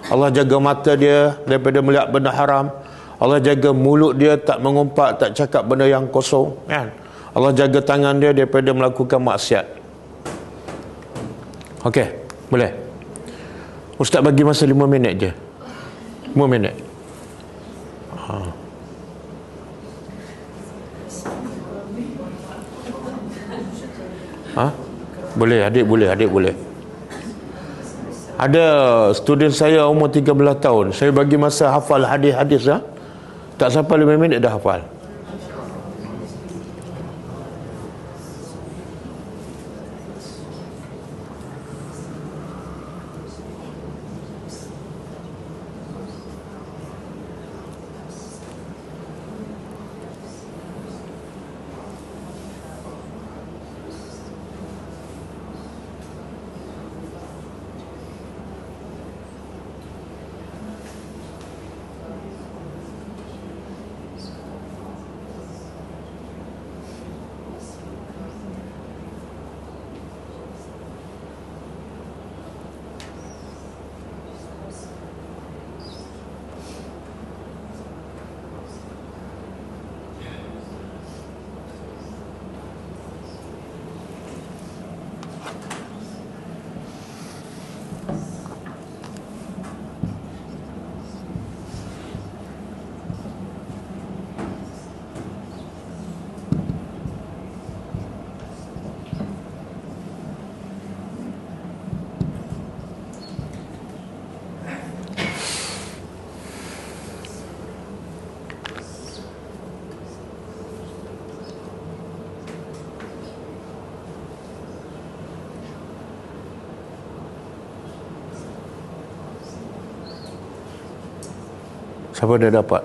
Allah jaga mata dia daripada melihat benda haram. Allah jaga mulut dia tak mengumpat, tak cakap benda yang kosong, kan? Allah jaga tangan dia daripada melakukan maksiat. Okey, boleh? Ustaz bagi masa 5 minit je. 5 minit. Boleh, adik boleh, adik boleh. Ada student saya umur 13 tahun. Saya bagi masa hafal hadis-hadis lah. Tak sampai 5 minit dah hafal. Siapa dah dapat?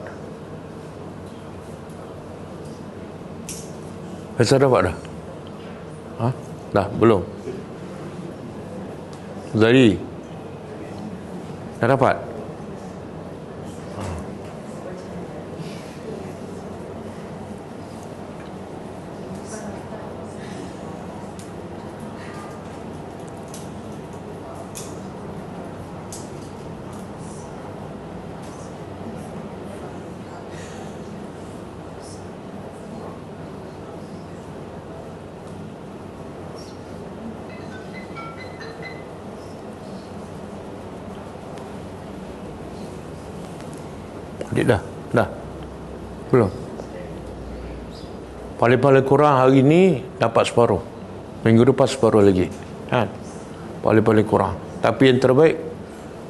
Faisal dapat dah? Dah? Belum? Zari? Dah dapat? Adik dah? Dah? Belum? Paling-paling kurang hari ni dapat separuh. Minggu depan separuh lagi, kan? Paling-paling kurang. Tapi yang terbaik,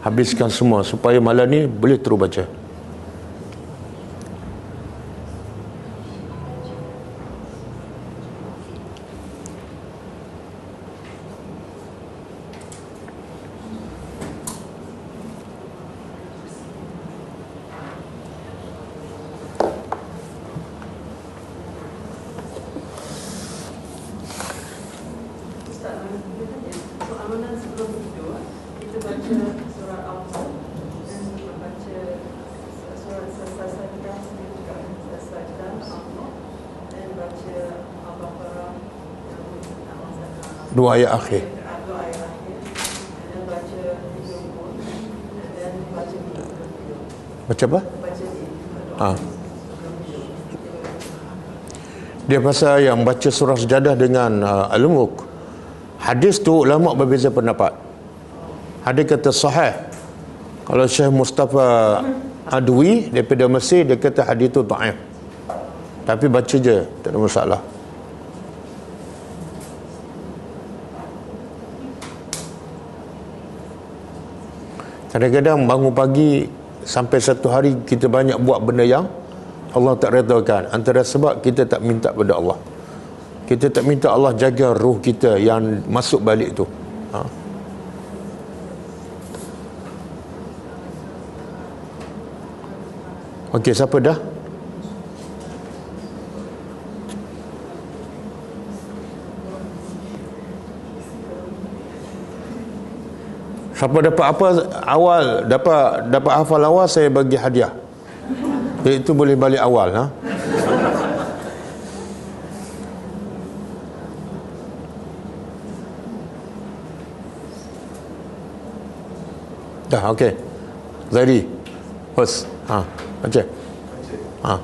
habiskan semua supaya malam ni boleh terus baca. So amalan sebelum tidur kita baca surah Al-Qur'an dan baca surah Sajdah juga Sajdah Allah dan baca Al-Baqarah Dua ayat akhir. dua ayat akhir dan baca 30 dan baca tidur. Macam apa? Baca Ha. Dia pasal yang baca surah Sajadah dengan Al-Mulk. Hadis tu ulama berbeza pendapat. Hadis kata sahih. Kalau Syekh Mustafa Adwi daripada Mesir, dia kata hadis tu dhaif. Tapi baca je, tak ada masalah. Kadang-kadang bangun pagi sampai satu hari kita banyak buat benda yang Allah tak redakan. Antara sebab kita tak minta pada Allah. Kita tak minta Allah jaga ruh kita yang masuk balik tu. Ha. Okey, siapa dah? Siapa dapat apa awal, dapat hafal awal, saya bagi hadiah. Itu boleh balik awal, ha? Dah, okey. Zairi. Hos. Ha, baca. Ha.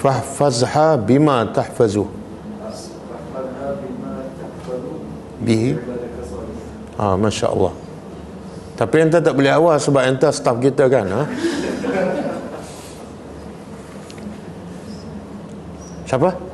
Fahfazha bima tahfazu bihi. Ha, Masya Allah. Tapi ente tak boleh awal sebab ente staff kita kan, ha? Siapa?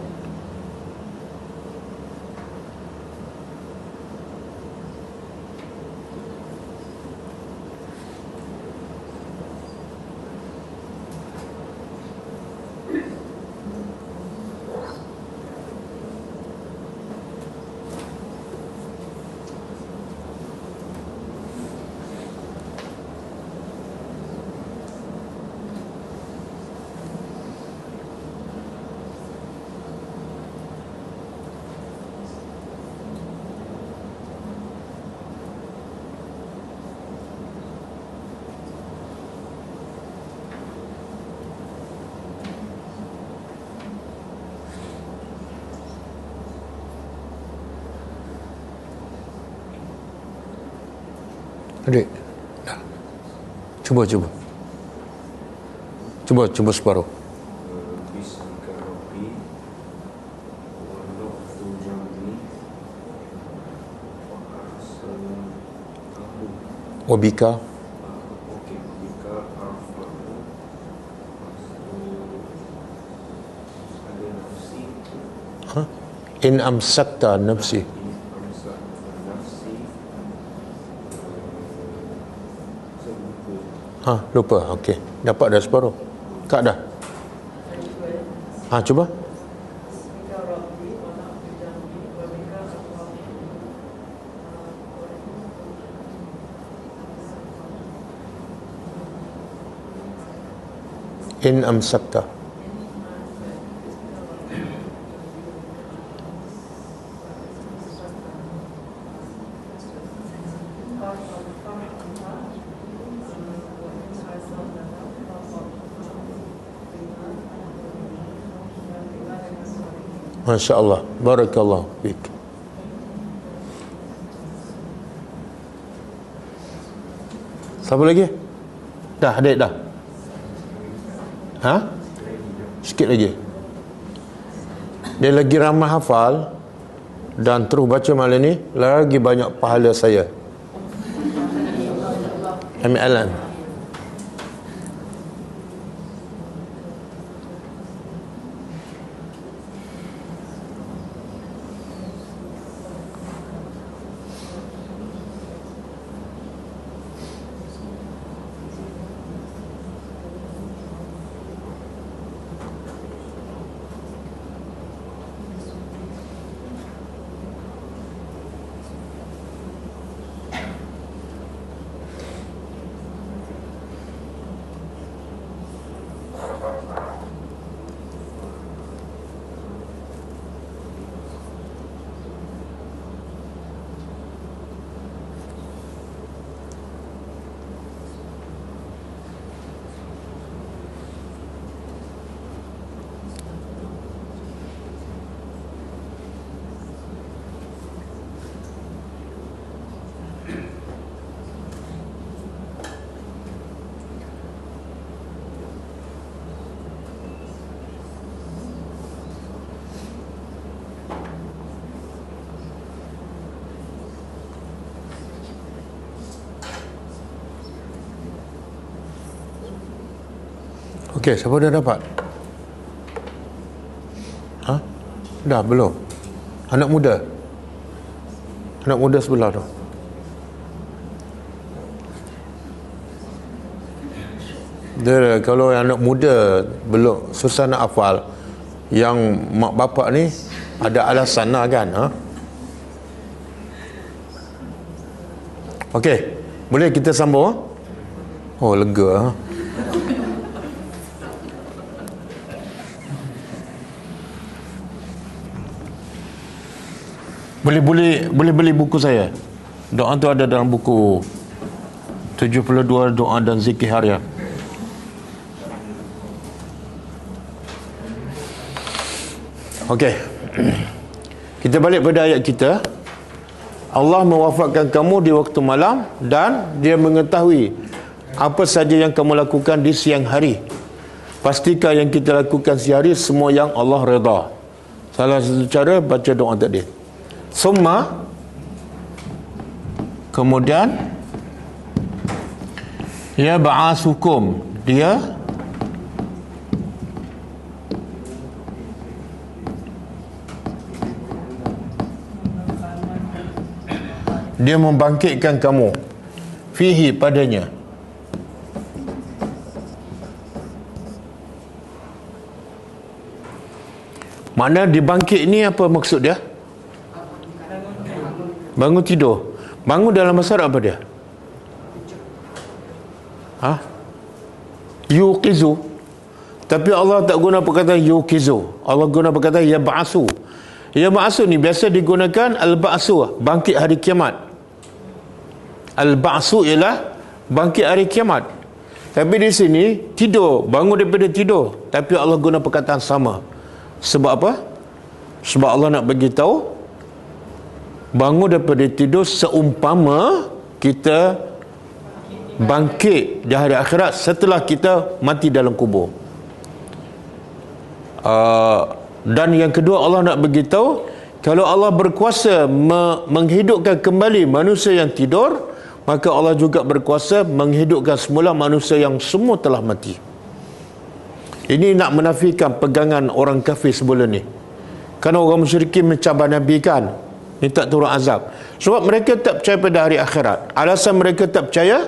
Adik. Dah. Cuba. Cuba separuh. Wabika. Ha? In amsakta nafsi. Ha, lupa. Okey. Dapat dah separuh. Kak dah. Ha, cuba. In amsakta. Masya Allah. Barakallah fiik. Siapa lagi? Dah, adik dah. Ha? Sikit lagi. Dia lagi ramai hafal dan terus baca malam ni, lagi banyak pahala saya. Amin Alan. Okey, siapa dah dapat? Ha? Dah belum? Anak muda? Anak muda sebelah tu. Dia, kalau anak muda belum susah nak hafal, yang mak bapak ni ada alasan lah kan. Ha? Okey, boleh kita sambung? Ha? Oh, lega. Ha? Boleh beli buku saya. Doa tu ada dalam buku 72 doa dan zikir harian. Okey. Kita balik pada ayat kita. Allah mewafatkan kamu di waktu malam dan Dia mengetahui apa saja yang kamu lakukan di siang hari. Pastikan yang kita lakukan siang hari semua yang Allah redha. Salah satu cara baca doa tadi. Summa, kemudian ya ba'asukum, dia membangkitkan kamu fihi, padanya. Makna dibangkit ni apa maksud dia? Bangun tidur. Bangun dalam bahasa Arab apa dia? Ha? Yuqizu. Tapi Allah tak guna perkataan yuqizu. Allah guna perkataan yab'asu. Yab'asu ni biasa digunakan al-ba'su, bangkit hari kiamat. Al-ba'su ialah bangkit hari kiamat. Tapi di sini tidur, bangun daripada tidur. Tapi Allah guna perkataan sama. Sebab apa? Sebab Allah nak bagi tahu bangun daripada tidur seumpama kita bangkit di hari akhirat setelah kita mati dalam kubur. Dan yang kedua, Allah nak beritahu kalau Allah berkuasa menghidupkan kembali manusia yang tidur, maka Allah juga berkuasa menghidupkan semula manusia yang semua telah mati. Ini nak menafikan pegangan orang kafir sebelum ni. Kerana orang musyrikin mencabar Nabi kan, minta turun azab. Sebab mereka tak percaya pada hari akhirat. Alasan mereka tak percaya,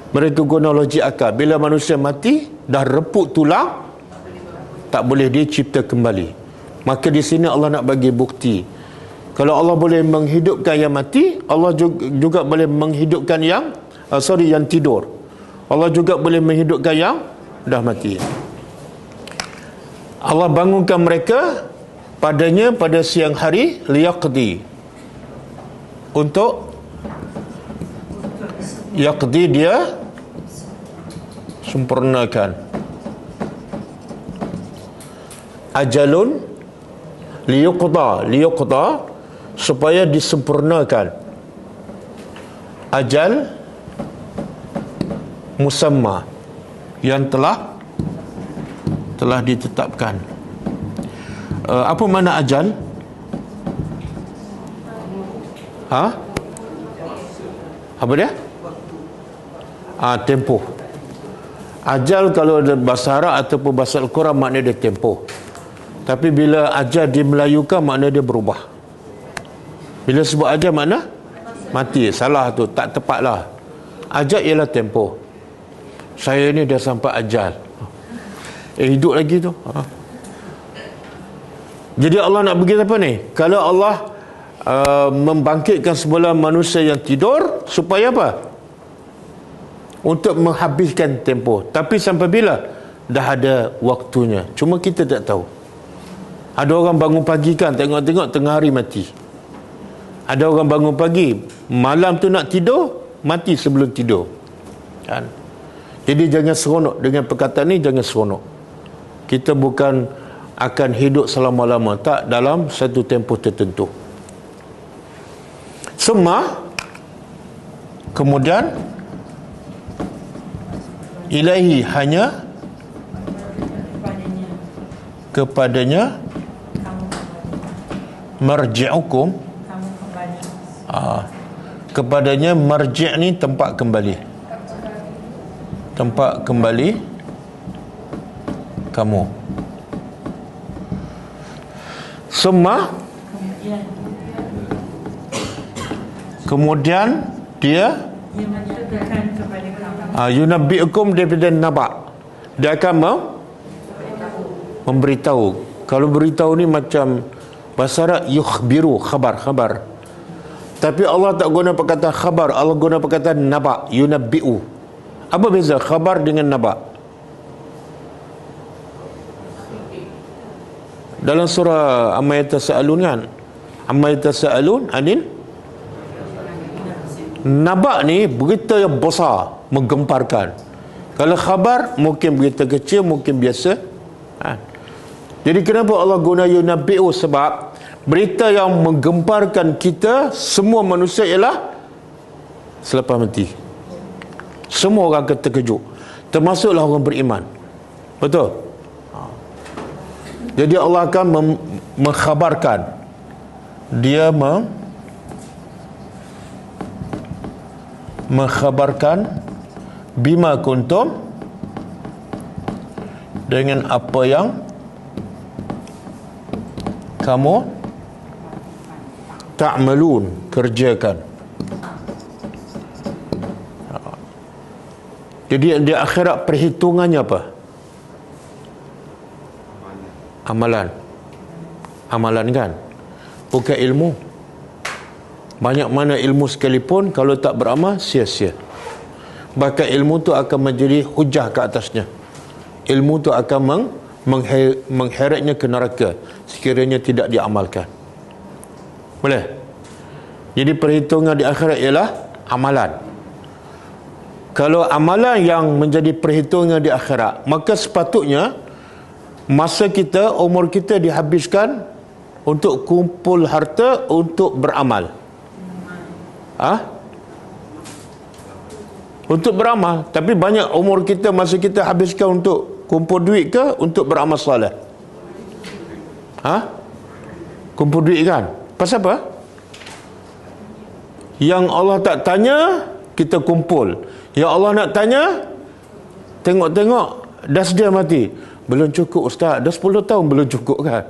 mereka guna logik akal. Bila manusia mati, dah reput tulang, tak boleh dicipta kembali. Maka di sini Allah nak bagi bukti. Kalau Allah boleh menghidupkan yang mati, Allah juga boleh menghidupkan yang yang tidur. Allah juga boleh menghidupkan yang dah mati. Allah bangunkan mereka padanya pada siang hari liyaqdi, untuk yaqdi, dia sempurnakan. Ajalun liyuqda supaya disempurnakan. Ajal musamma yang telah ditetapkan. Apa makna ajal? Ha? Apa dia? Tempoh. Ajal kalau bahasa Arab ataupun bahasa Al-Quran makna dia tempoh. Tapi bila ajal dimelayukan makna dia berubah. Bila sebut ajal makna mati. Salah tu, tak tepatlah. Ajal ialah tempoh. Saya ni dah sampai ajal. Hidup lagi tu. Jadi Allah nak beritahu apa ni? Kalau Allah membangkitkan semula manusia yang tidur, supaya apa? Untuk menghabiskan tempoh. Tapi sampai bila? Dah ada waktunya. Cuma kita tak tahu. Ada orang bangun pagi kan, tengok-tengok tengah hari mati. Ada orang bangun pagi, malam tu nak tidur, mati sebelum tidur. Kan? Jadi jangan seronok dengan perkataan ni, jangan seronok. Kita bukan akan hidup selama-lama, tak, dalam satu tempoh tertentu. Kemudian ilahi, hanya kepadanya marji'ukum, kepadanya marji' ni tempat kembali. Tempat kembali kamu. Summa, kemudian dia Dia menceritakan kepada kamu. yunabbi'ukum daripada naba'. Dia akan memberitahu. Kalau beritahu ni macam bahasa Arab yukhbiru, khabar. Tapi Allah tak guna perkataan khabar, Allah guna perkataan naba', yunabbi'u. Apa beza khabar dengan naba'? Dalam surah Amma Yatasa'alun kan, Amma Yatasa'alun anil naba' ni berita yang besar, menggemparkan. Kalau khabar mungkin berita kecil, mungkin biasa. Jadi kenapa Allah guna yunabbi'u? Sebab berita yang menggemparkan kita semua manusia ialah selepas mati. Semua orang akan terkejut, termasuklah orang beriman. Betul? Jadi Allah akan mengkhabarkan. Dia mengkhabarkan bima kuntum, dengan apa yang kamu ta'malun, kerjakan. Jadi di akhirat perhitungannya apa? Amalan kan, bukan ilmu. Banyak mana ilmu sekalipun kalau tak beramal, sia-sia. Bahkan ilmu tu akan menjadi hujah ke atasnya. Ilmu tu akan mengheretnya ke neraka sekiranya tidak diamalkan. Boleh? Jadi perhitungan di akhirat ialah amalan. Kalau amalan yang menjadi perhitungan di akhirat, maka sepatutnya masa kita, umur kita dihabiskan untuk kumpul harta, untuk beramal. Untuk beramal. Tapi banyak umur kita, masa kita habiskan untuk kumpul duit ke untuk beramal soleh? Kumpul duit kan? Pasal apa? Yang Allah tak tanya, kita kumpul. Yang Allah nak tanya, tengok-tengok dah sedia mati. Belum cukup ustaz, dah 10 tahun belum cukup kan?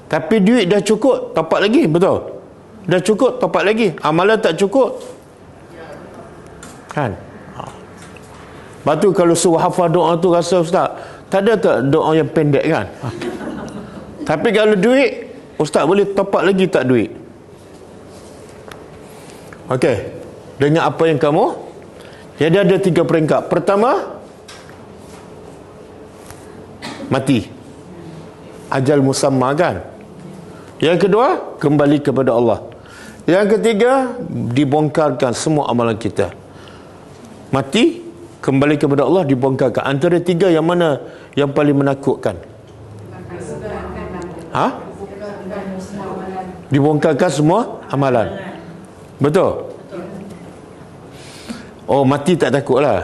Tapi duit dah cukup, topak lagi, betul? Dah cukup, topak lagi. Amalan tak cukup kan? Lepas tu kalau suruh hafal doa tu, rasa ustaz, tak ada tak doa yang pendek kan? Tapi kalau duit, ustaz boleh topak lagi tak duit? Okey, dengan apa yang kamu, jadi ada 3 peringkat. Pertama, mati, ajal musamma kan. Yang kedua, kembali kepada Allah. Yang ketiga, dibongkarkan semua amalan kita. Mati, kembali kepada Allah, dibongkarkan. Antara 3 yang mana yang paling menakutkan? Dibongkarkan semua amalan. Betul? Oh, mati tak takut lah.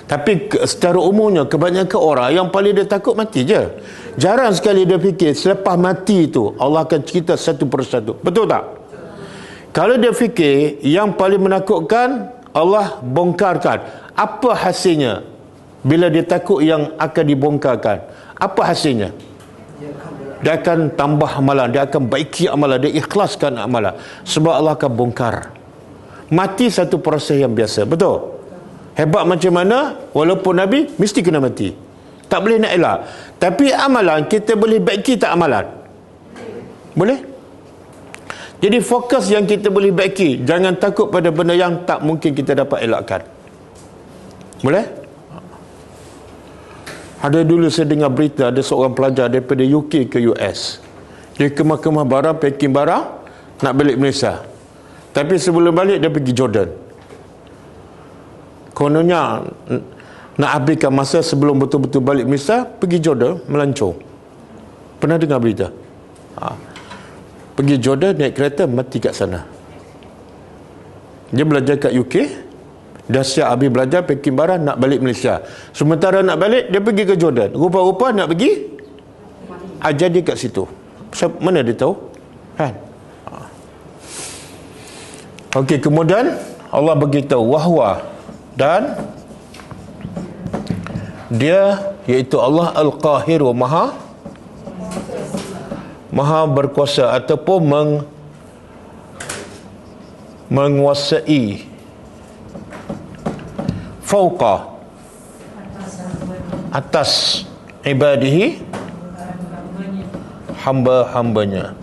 Tapi secara umumnya kebanyakan orang yang paling dia takut mati je. Jarang sekali dia fikir selepas mati tu Allah akan cerita satu persatu. Betul tak? Kalau dia fikir yang paling menakutkan Allah bongkarkan, apa hasilnya bila dia takut yang akan dibongkarkan? Apa hasilnya? Dia akan tambah amalan, dia akan baiki amalan, dia ikhlaskan amalan. Sebab Allah akan bongkar. Mati satu proses yang biasa. Betul? Hebat macam mana, walaupun Nabi mesti kena mati, tak boleh nak elak. Tapi amalan kita boleh baiki tak amalan? Boleh. Jadi fokus yang kita boleh baiki, jangan takut pada benda yang tak mungkin kita dapat elakkan. Boleh? Ada dulu saya dengar berita, ada seorang pelajar daripada UK ke US. Dia kemah-kemah barang, packing barang, nak balik Malaysia. Tapi sebelum balik dia pergi Jordan. Kononnya nak habiskan masa sebelum betul-betul balik Malaysia, pergi Jordan, melancong. Pernah dengar berita? Pergi Jordan, naik kereta, mati kat sana. Dia belajar kat UK, dah siap habis belajar, packing barang, nak balik Malaysia. Sementara nak balik, dia pergi ke Jordan. Rupa-rupa nak pergi, ajar dia kat situ. Mana dia tahu? Kan? Okey, kemudian Allah beritahu wahwa, dan dia iaitu Allah Al-Qahir, Maha berkuasa ataupun menguasai. Fauqa, atas ibadihi, hamba-hambanya.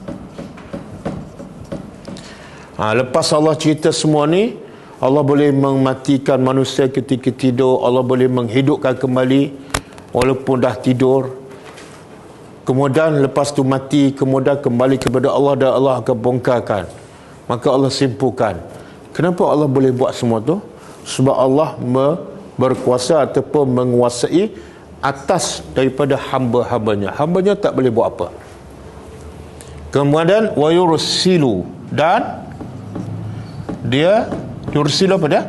Lepas Allah cerita semua ni, Allah boleh mematikan manusia ketika tidur, Allah boleh menghidupkan kembali walaupun dah tidur. Kemudian lepas tu mati, kemudian kembali kepada Allah dan Allah akan bongkarkan. Maka Allah simpulkan. Kenapa Allah boleh buat semua tu? Sebab Allah berkuasa ataupun menguasai atas daripada hamba-hambanya. Hambanya tak boleh buat apa. Kemudian wa yursilu, dan dia yursilu apa dia?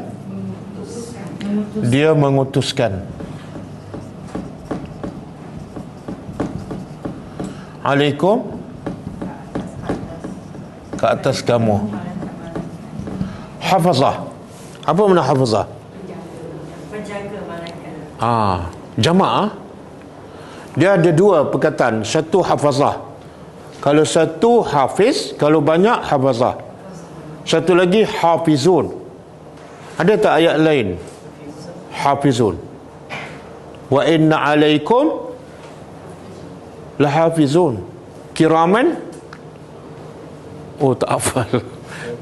Dia mengutuskan. Alaikum, ke atas kamu. Hafazah. Apa makna hafazah? Penjaga malaikat. Jamaah. Dia ada dua perkataan. Satu hafazah. Kalau satu hafiz, kalau banyak hafazah. Satu lagi hafizun. Ada tak ayat lain? Hafizun. Wa inna alaikum lahafizun kiraman. Oh, tak hafal.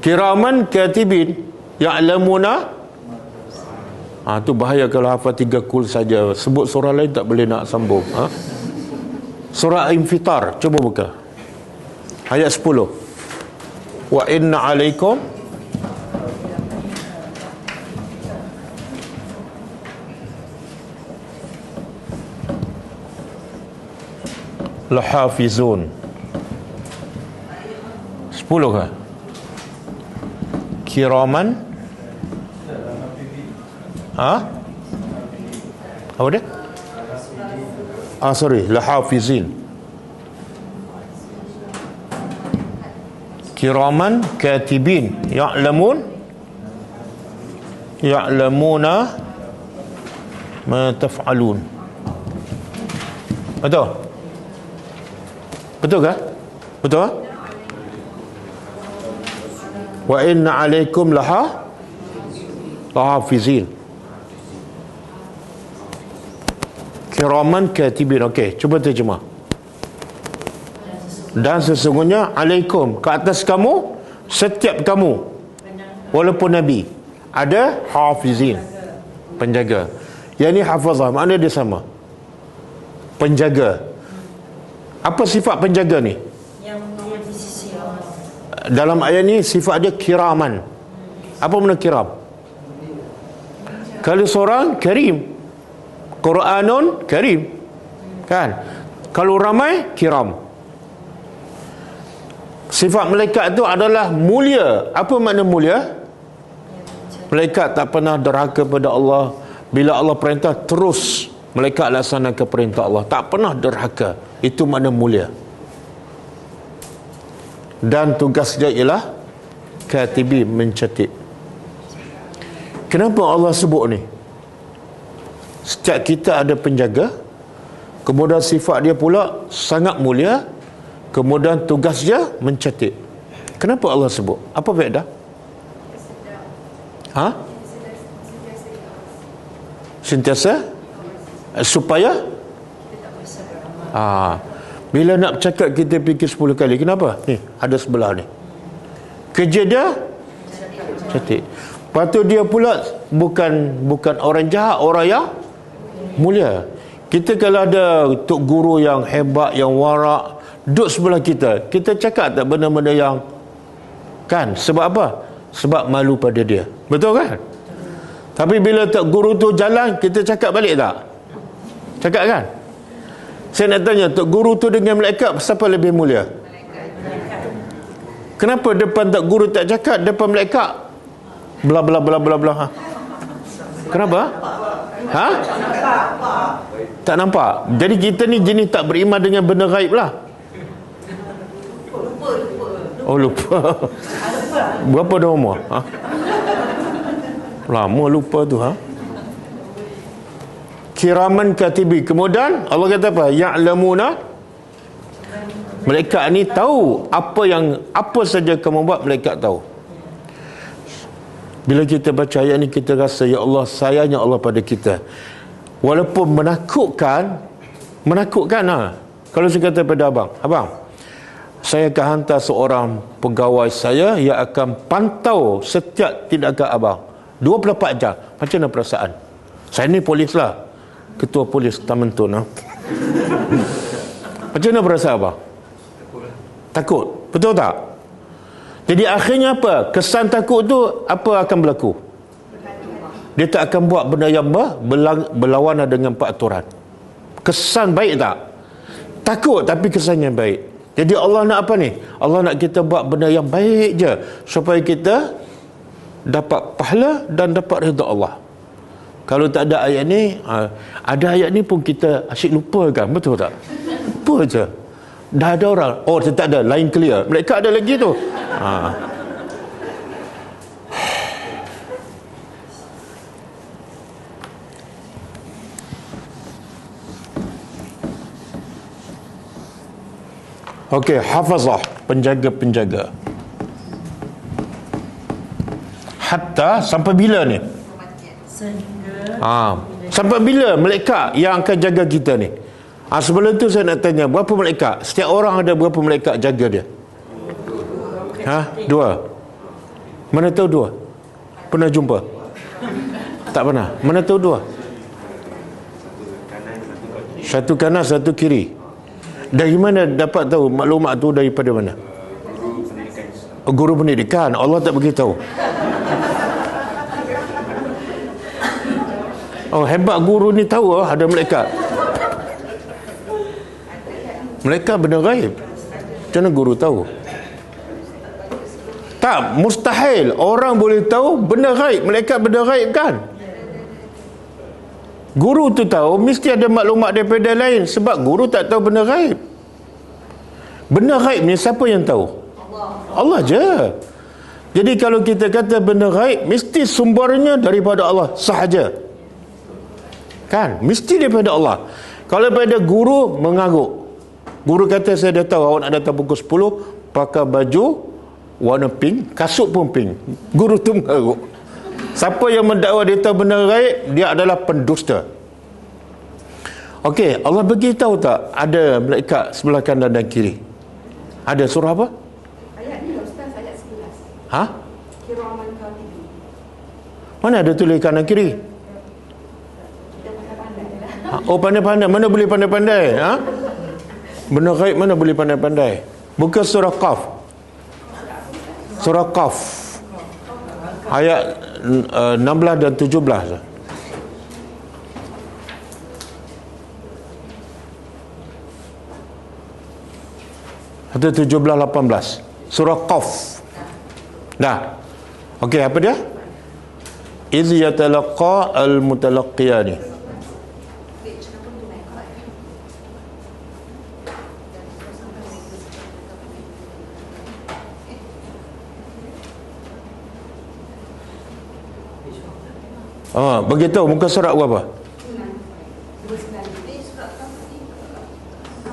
Kiraman katibin ya'lamuna. Tu bahaya kalau hafal 3 kul saja. Sebut surah lain tak boleh nak sambung. Surah Infitar, cuba buka ayat 10. Wa inna alaikum lahafizun. 10 ke? Kiraman. Apa dia? Sorry, lahafizin. Kiraman katibin ya'lamuna ma taf'alun. Betul? Betul ke? Betul? Wa inna alaikum lahafizin kiraman katibin. Okey, cuba terjemah. Dan sesungguhnya alaikum, ke atas kamu, setiap kamu walaupun Nabi, ada hafizin, penjaga. Yang ni hafazah, makna dia sama, penjaga. Apa sifat penjaga ni? Yang di sisi Allah. Dalam ayat ni sifat dia kiraman. Apa makna kiram? Kalau seorang karim, Quranun karim, kan? Kalau ramai kiram. Sifat malaikat itu adalah mulia. Apa makna mulia? Malaikat tak pernah derhaka pada Allah. Bila Allah perintah, terus malaikat laksanakan perintah Allah. Tak pernah derhaka. Itu makna mulia. Dan tugas dia ialah katibi, mencatat. Kenapa Allah sebut ni? Setiap kita ada penjaga, kemudian sifat dia pula sangat mulia, kemudian tugas dia mencatat. Kenapa Allah sebut? Apa faedah? Sentiasa supaya bila nak cakap kita fikir 10 kali. Kenapa? Ni ada sebelah ni. Kerja dia catat. Lepas tu dia pula bukan orang jahat, orang yang mulia. Kita kalau ada tok guru yang hebat, yang warak duduk sebelah kita, kita cakap tak benda-benda yang, kan? Sebab apa? Sebab malu pada dia. Betul kan? Tapi bila tok guru tu jalan, kita cakap balik tak? Cakap kan? Saya nak tanya, tok guru tu dengan malaikat, siapa lebih mulia? Kenapa depan tok guru tak cakap, depan malaikat bla bla bla bla bla? Kenapa? Tak nampak. Jadi kita ni jenis tak beriman dengan benda gaib lah. Oh, lupa. Berapa dah umur? Lama lupa tu. kiraman katibi. Kemudian Allah kata apa? Ya'lamuna, malaikat ni tahu apa saja kamu buat, malaikat tahu. Bila kita baca ayat ni, kita rasa ya Allah, sayangnya Allah pada kita. Walaupun menakutkan Kalau saya kata pada abang, saya akan hantar seorang pegawai saya yang akan pantau setiap tindakan abang 24 jam. Macam mana perasaan? Saya ni polis lah, ketua polis Taman Tun. Macam mana perasaan abang? Takut. Betul tak? Jadi akhirnya apa? Kesan takut tu apa akan berlaku? Dia tak akan buat benda yang berlawanan dengan peraturan. Kesan baik tak? Takut tapi kesannya baik. Jadi Allah nak apa ni? Allah nak kita buat benda yang baik je, supaya kita dapat pahala dan dapat redha Allah. Kalau tak ada ayat ni, ada ayat ni pun kita asyik lupa kan? Betul tak? Lupa je. Dah ada orang, oh tak ada, lain clear. Mereka ada lagi tu. Okey, hafazah, penjaga-penjaga. Hatta sampai bila ni? Sehingga Sampai bila malaikat yang akan jaga kita ni? Sebelum tu saya nak tanya, berapa malaikat? Setiap orang ada berapa malaikat jaga dia? 2. Mana tahu 2? Pernah jumpa? Tak pernah. Mana tahu 2? Satu kanan, satu kiri. Dari mana dapat tahu maklumat tu? Daripada mana? Guru pendidikan. Allah tak beritahu. Oh, hebat guru ni tahu ada malaikat. Malaikat benda gaib. Macam mana guru tahu? Tak, mustahil orang boleh tahu benda gaib. Malaikat benda gaib kan? Guru tu tahu, mesti ada maklumat daripada lain, sebab guru tak tahu benda gaib. Benda gaib ni siapa yang tahu? Allah je. Jadi kalau kita kata benda gaib, mesti sumbernya daripada Allah sahaja. Kan? Mesti daripada Allah. Kalau daripada guru, mengarut. Guru kata, saya dah tahu awak nak datang pukul 10, pakai baju warna pink, kasut pun pink. Guru tu mengarut. Siapa yang mendakwa dia tahu benda gaib, dia adalah pendusta. Okey, Allah beritahu tak ada malaikat sebelah kanan dan kiri? Ada surah apa? Ayat ni Ustaz, ayat 11. Kiraman katibi. Mana ada tulis kanan kiri? Kita pandai-pandai lah. Oh, pandai-pandai. Mana boleh pandai-pandai? Benda gaib mana boleh pandai-pandai? Buka surah Qaf. Surah Qaf. Ayat 16 dan 17. Atau 17-18. Surah Qaf. Dah. Okey, apa dia? Iz yatalaqa al-mutalaqiyani. Begitu muka surat berapa?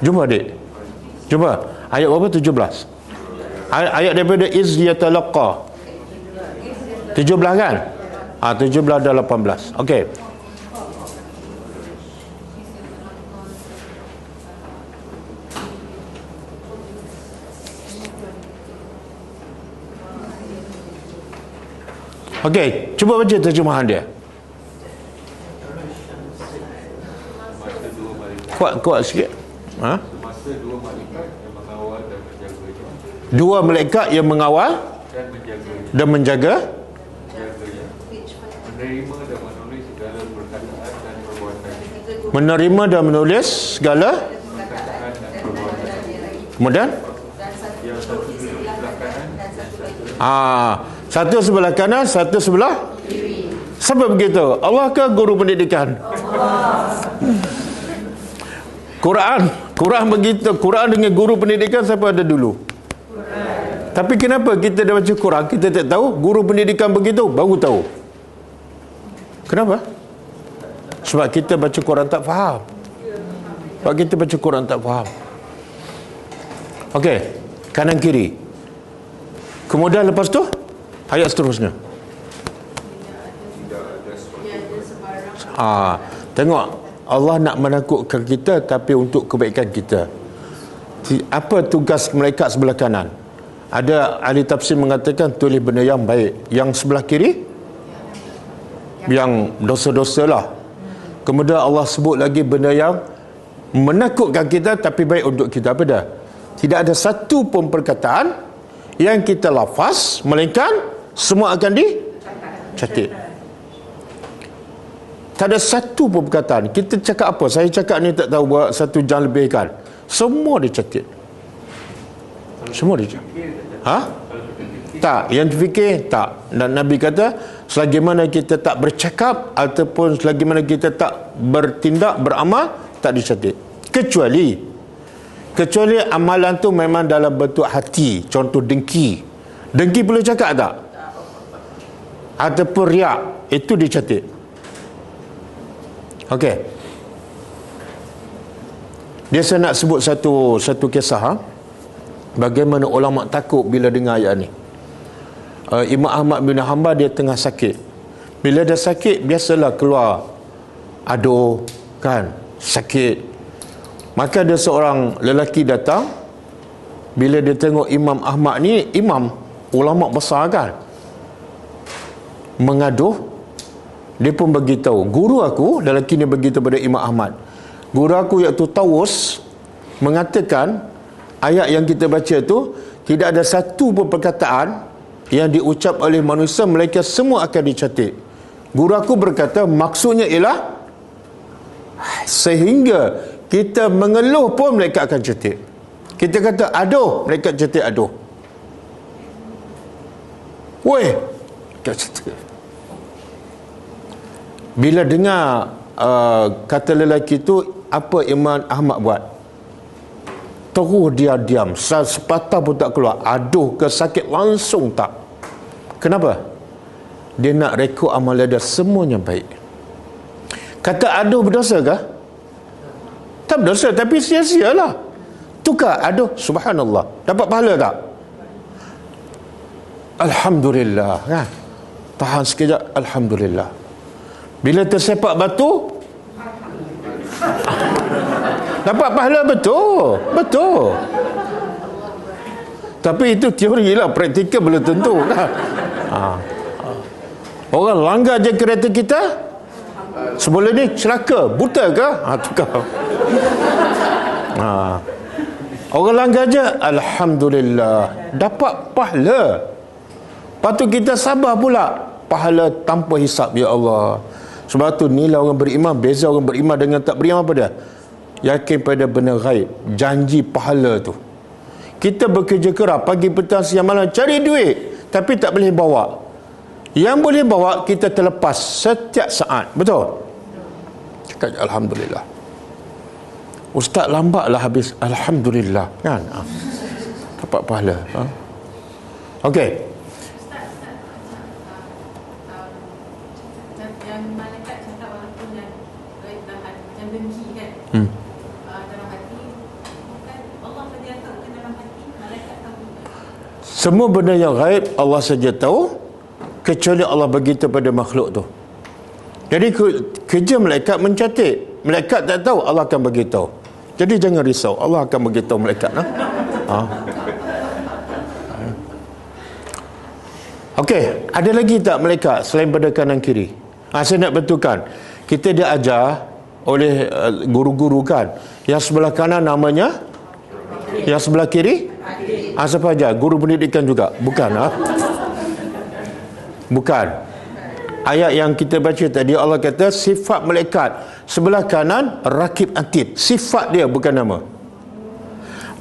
Jumpa adik. Jumpa. Ayat berapa? 17. Ayat daripada iz yatalaqa. 17 kan? 17 dan 18. Okey. Okey, cuba baca terjemahan dia. Kuat sikit. Dua malaikat yang mengawal dan menjaga, menerima dan menulis segala. Kemudian satu sebelah kanan, satu sebelah kiri. Sebab begitu, Allah ke guru pendidikan? Quran begitu. Quran dengan guru pendidikan siapa ada dulu? Tapi kenapa kita dah baca Quran, kita tak tahu? Guru pendidikan begitu, baru tahu. Kenapa? Sebab kita baca Quran tak faham. Sebab kita baca Quran tak faham. Okey, kanan kiri. Kemudian lepas tu ayat seterusnya. Tengok, Allah nak menakutkan kita tapi untuk kebaikan kita. Apa tugas malaikat sebelah kanan? Ada ahli tafsir mengatakan tulis benda yang baik. Yang sebelah kiri yang dosa-dosa lah. Kemudian Allah sebut lagi benda yang menakutkan kita tapi baik untuk kita. Apa dah? Tidak ada satu pun perkataan yang kita lafaz melainkan semua akan dicatat. Tak ada satu pun perkataan. Kita cakap apa? Saya cakap ni tak tahu buat 1 jam lebih kan. Semua dicatat. Semua dicatat. Tak, yang fikir tak. Dan Nabi kata, selagi mana kita tak bercakap ataupun selagi mana kita tak bertindak, beramal, tak dicatat. Kecuali amalan tu memang dalam bentuk hati. Contoh dengki. Dengki perlu cakap tak? Ataupun riak, itu dicatat. Okey. Dia saya nak sebut satu kisah. Bagaimana ulama takut bila dengar ayat ni. Imam Ahmad bin Hanbal dia tengah sakit. Bila dia sakit, biasalah keluar aduh kan, sakit. Maka ada seorang lelaki datang. Bila dia tengok Imam Ahmad ni, imam ulama besar kan, mengaduh, dia pun beritahu, guru aku, lelaki ni beritahu pada Imam Ahmad, guru aku iaitu Tawus mengatakan ayat yang kita baca tu tidak ada satu pun perkataan yang diucap oleh manusia melainkan semua akan dicatat. Guru aku berkata maksudnya ialah sehingga kita mengeluh pun mereka akan catat. Kita kata aduh, mereka catat aduh. Weh, mereka catat. Bila dengar kata lelaki tu, apa Imam Ahmad buat? Terus dia diam, sepatah pun tak keluar. Aduh ke sakit langsung tak. Kenapa? Dia nak rekod amalan dia semuanya baik. Kata aduh berdosa ke? Tak berdosa, tapi sia-sia lah. Tukar aduh, subhanallah, dapat pahala tak? Alhamdulillah kan? Tahan sekejap, alhamdulillah. Bila tersepak batu, dapat pahala, betul. Betul. Tapi itu teori lah, praktikal belum tentu kan? Orang langgar je kereta kita, sebelum ni celaka, buta ke? Tukar. Orang langgar je, alhamdulillah, dapat pahala. Patut kita sabar pula, pahala tanpa hisap, ya Allah. Sebab tu nilai orang beriman, beza orang beriman dengan tak beriman apa dia? Yakin pada benda ghaib, janji pahala tu. Kita bekerja keras pagi, petang, siang, malam cari duit, tapi tak boleh bawa. Yang boleh bawa kita terlepas setiap saat. Betul? Cakap alhamdulillah. Ustaz lambatlah habis, alhamdulillah kan? Dapat pahala. Okey. Semua benda yang gaib Allah saja tahu, kecuali Allah beritahu pada makhluk tu. Jadi kerja malaikat mencatat. Malaikat tak tahu, Allah akan beritahu. Jadi jangan risau, Allah akan beritahu malaikat. Okey, ada lagi tak malaikat selain pada kanan kiri? Saya nak betulkan. Kita diajar oleh guru-guru kan, yang sebelah kanan namanya, yang sebelah kiri siapa aja? Guru pendidikan juga? Bukan. Bukan. Ayat yang kita baca tadi, Allah kata sifat malaikat sebelah kanan rakib atid, sifat dia bukan nama.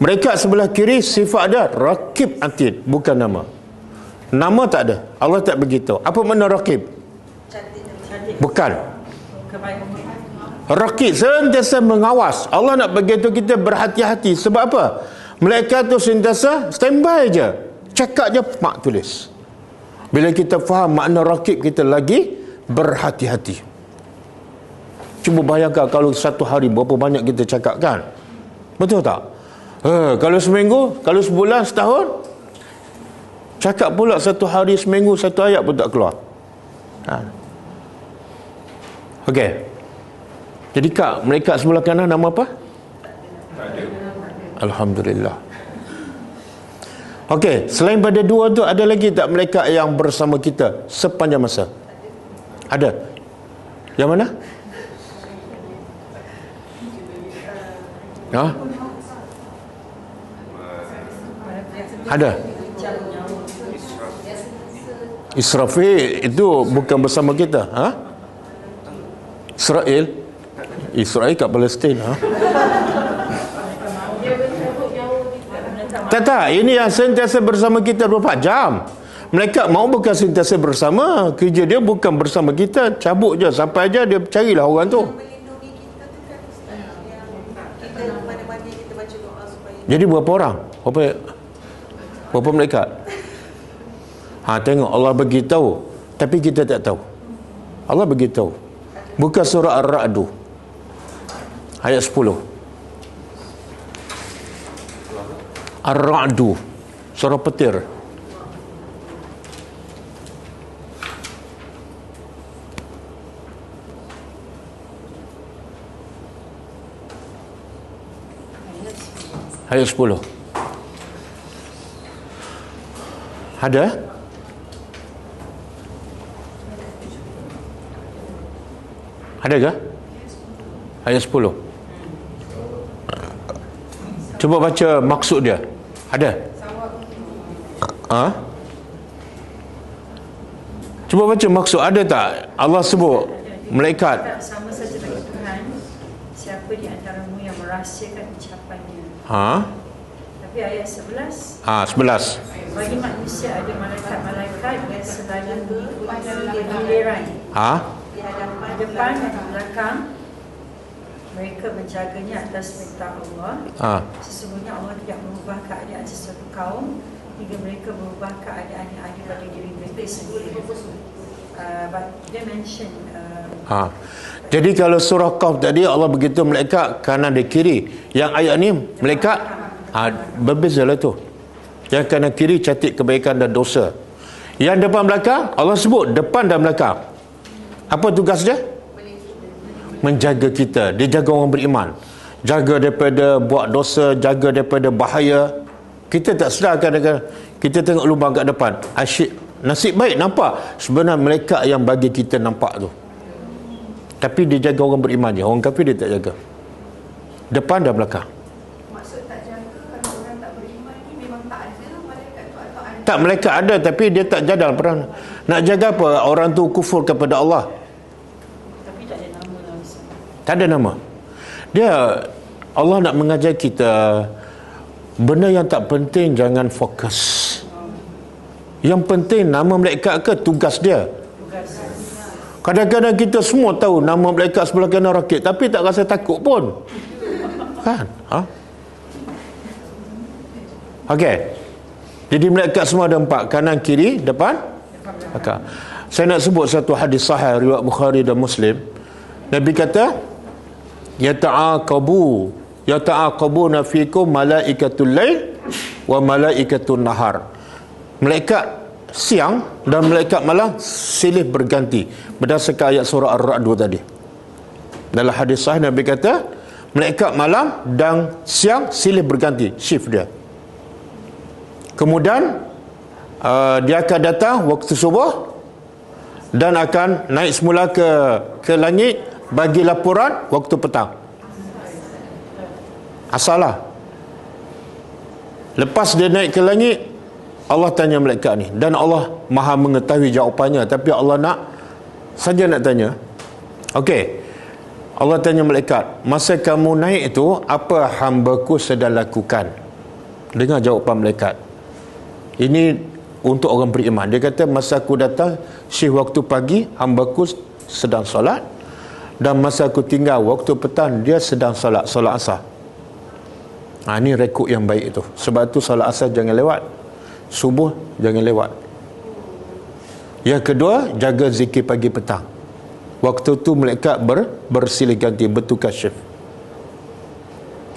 Malaikat sebelah kiri sifat dia rakib atid, bukan nama. Nama tak ada, Allah tak beritahu. Apa makna rakib? Bukan. Rakib sentiasa mengawas. Allah nak beritahu kita berhati-hati. Sebab apa? Malaikat tu sentiasa standby je, cakap je mak tulis. Bila kita faham makna rakib, kita lagi berhati-hati. Cuba bayangkan kalau satu hari berapa banyak kita cakap kan? Betul tak? Kalau seminggu, kalau sebulan, setahun, cakap pula satu hari, seminggu, satu ayat pun tak keluar. Okey. Jadi Kak, malaikat sebelah kanan nama apa? Alhamdulillah. Okey, selain pada dua tu ada lagi tak malaikat yang bersama kita sepanjang masa? Ada. Yang mana? Ha? Ada. Israfil itu bukan bersama kita, ha? Israel kat Palestin, ha? Tak, ini yang sentiasa bersama kita 24 jam. Malaikat mau bukan sentiasa bersama, kerja dia bukan bersama kita, cabut je sampai aja dia carilah orang tu. Jadi berapa orang? Berapa malaikat? Tengok Allah beritahu, tapi kita tak tahu. Allah beritahu. Buka surah Ar-Ra'd ayat 10. Ar-Ra'd, surah petir. Ayat 10. Ada? Ada ke? Ayat 10. Cuba baca maksud dia. Ada? Cuba baca maksud. Ada tak? Allah sebut malaikat. Sama saja bagi Tuhan, siapa di antaramu yang merahsiakan ucapannya. Tapi ayat 11. 11. Bagi manusia ada malaikat-malaikat yang selalu mengikuti giliran. Di depan dan di belakang, mereka menjaganya atas perintah Allah. Sesungguhnya Allah tidak mengubah keadaan sesuatu kaum hingga mereka mengubah keadaan yang ada pada diri mereka sendiri. But dia mention jadi kalau surah Qaf tadi Allah begitu malaikat kanan dan kiri. Yang ayat ni malaikat berbezalah tu. Yang kanan kiri catat kebaikan dan dosa. Yang depan belakang Allah sebut depan dan belakang. Apa tugas dia? Menjaga kita. Dia jaga orang beriman. Jaga daripada buat dosa, jaga daripada bahaya. Kita tak sedar kadang-kadang kita tengok lubang kat depan. Asyik, nasib baik nampak. Sebenarnya malaikat yang bagi kita nampak tu. Tapi dia jaga orang beriman je. Orang kafir dia tak jaga. Depan dan belakang. Maksud tak jaga kalau orang tak beriman ni memang tak ada malaikat tu atau ada? Tak, malaikat ada tapi dia tak jadal pernah. Nak jaga apa? Orang tu kufur kepada Allah. tapi tak ada nama lah. Tak ada nama. Dia, Allah nak mengajar kita benda yang tak penting jangan fokus. Yang penting nama malaikat ke tugas dia. Kadang-kadang kita semua tahu nama malaikat sebelah kanan rakit tapi tak rasa takut pun. Kan? Okey. Jadi malaikat semua ada 4, kanan, kiri, depan, belakang. Saya nak sebut satu hadis sahih riwayat Bukhari dan Muslim. Nabi kata, yata'aqabuna fikum malaikatul lail wa malaikatul nahar. Malaikat siang dan malaikat malam silih berganti berdasarkan ayat surah Ar-Ra'd tadi. Dalam hadis sahih Nabi kata malaikat malam dan siang silih berganti shift dia. Kemudian dia akan datang waktu subuh dan akan naik semula ke langit bagi laporan waktu petang. Asalah. Lepas dia naik ke langit, Allah tanya malaikat ni dan Allah Maha mengetahui jawapannya, tapi Allah nak tanya. Okey. Allah tanya malaikat, masa kamu naik itu apa hamba-Ku sedang lakukan? Dengar jawapan malaikat. Ini untuk orang beriman. Dia kata masa aku datang syih waktu pagi hamba-Ku sedang solat, dan masa aku tinggal waktu petang dia sedang solat asar. Ini rekod yang baik itu. Sebab tu solat asar jangan lewat, subuh jangan lewat. Yang kedua, jaga zikir pagi petang. Waktu tu malaikat bersilih ganti, bertukar shift.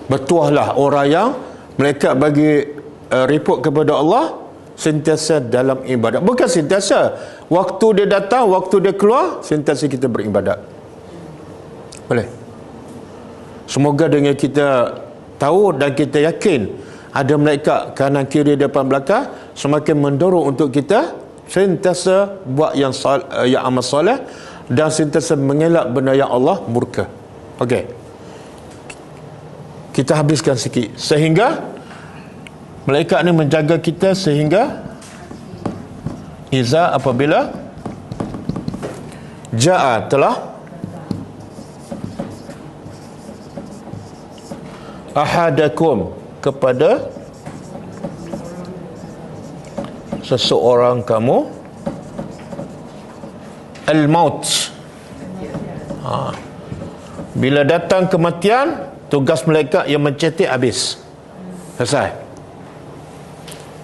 Bertuahlah orang yang malaikat bagi report kepada Allah sentiasa dalam ibadat. Bukan sentiasa, waktu dia datang, waktu dia keluar, sentiasa kita beribadat. Boleh? Semoga dengan kita tahu dan kita yakin ada malaikat kanan kiri depan belakang, semakin mendorong untuk kita sentiasa buat yang amal soleh dan sentiasa mengelak benda yang Allah murka. Okey, kita habiskan sikit. Sehingga malaikat ni menjaga kita sehingga iza apabila ja'a telah ahadakum kepada seseorang kamu al-maut. Bila datang kematian, tugas malaikat yang mencetek habis. Selesai.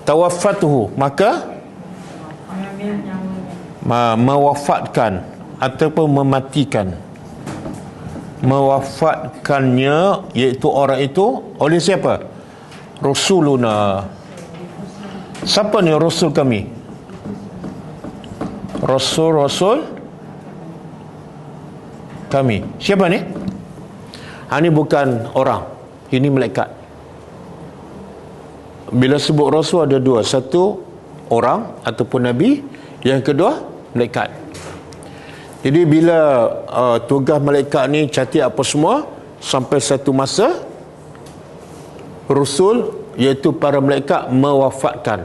Tawaffatuhu, maka mewafatkan ataupun mematikan. Mewafatkannya, iaitu orang itu oleh siapa? Rasuluna. Siapa ni Rasul kami? Rasul kami. Siapa ni? Ini bukan orang, ini malaikat. Bila sebut Rasul ada dua, satu orang ataupun Nabi, yang kedua malaikat. Jadi bila tugas malaikat ni catat apa semua, sampai satu masa Rasul iaitu para malaikat mewafatkan.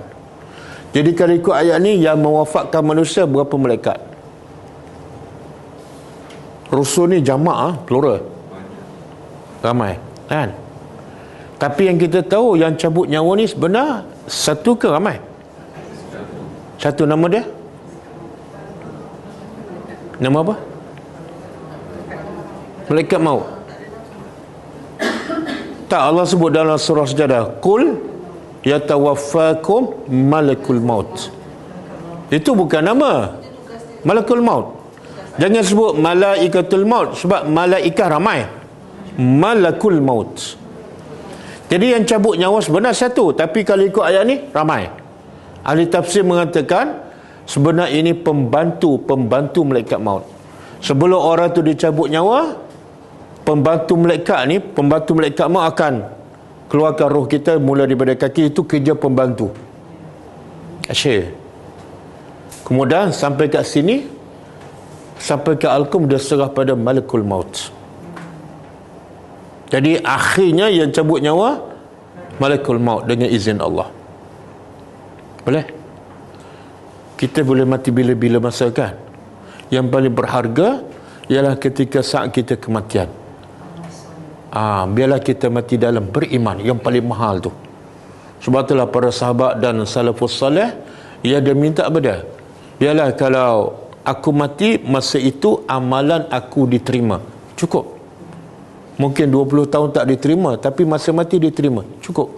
Jadi kalau ikut ayat ni, yang mewafatkan manusia berapa malaikat? Rasul ni jamak, plural, ramai kan? Tapi yang kita tahu yang cabut nyawa ni sebenar satu ke ramai? Satu. Nama dia? Nama apa? Malaikat maut. Tak, Allah sebut dalam surah Sajadah, Qul yatawaffakum malakul maut. Itu bukan nama malakul maut. Jangan sebut malaikatul maut, sebab malaikat ramai. Malakul maut. Jadi yang cabut nyawa sebenar satu, tapi kalau ikut ayat ni ramai. Ahli tafsir mengatakan sebenarnya ini pembantu malaikat maut. Sebelum orang tu dicabut nyawa, pembantu malaikat maut akan keluarkan roh kita mula daripada kaki. Itu kerja pembantu. Asyik. Kemudian sampai kat sini, sampai ke Al-Qum, dia serah pada malakul maut. Jadi akhirnya yang cabut nyawa malakul maut dengan izin Allah. Boleh? Kita boleh mati bila-bila masa kan? Yang paling berharga ialah ketika saat kita kematian. Biarlah kita mati dalam beriman, yang paling mahal tu. Sebab itulah para sahabat dan salafus salih, ia ada minta apa dia? Biarlah kalau aku mati masa itu amalan aku diterima. Cukup. Mungkin 20 tahun tak diterima, tapi masa mati diterima. Cukup.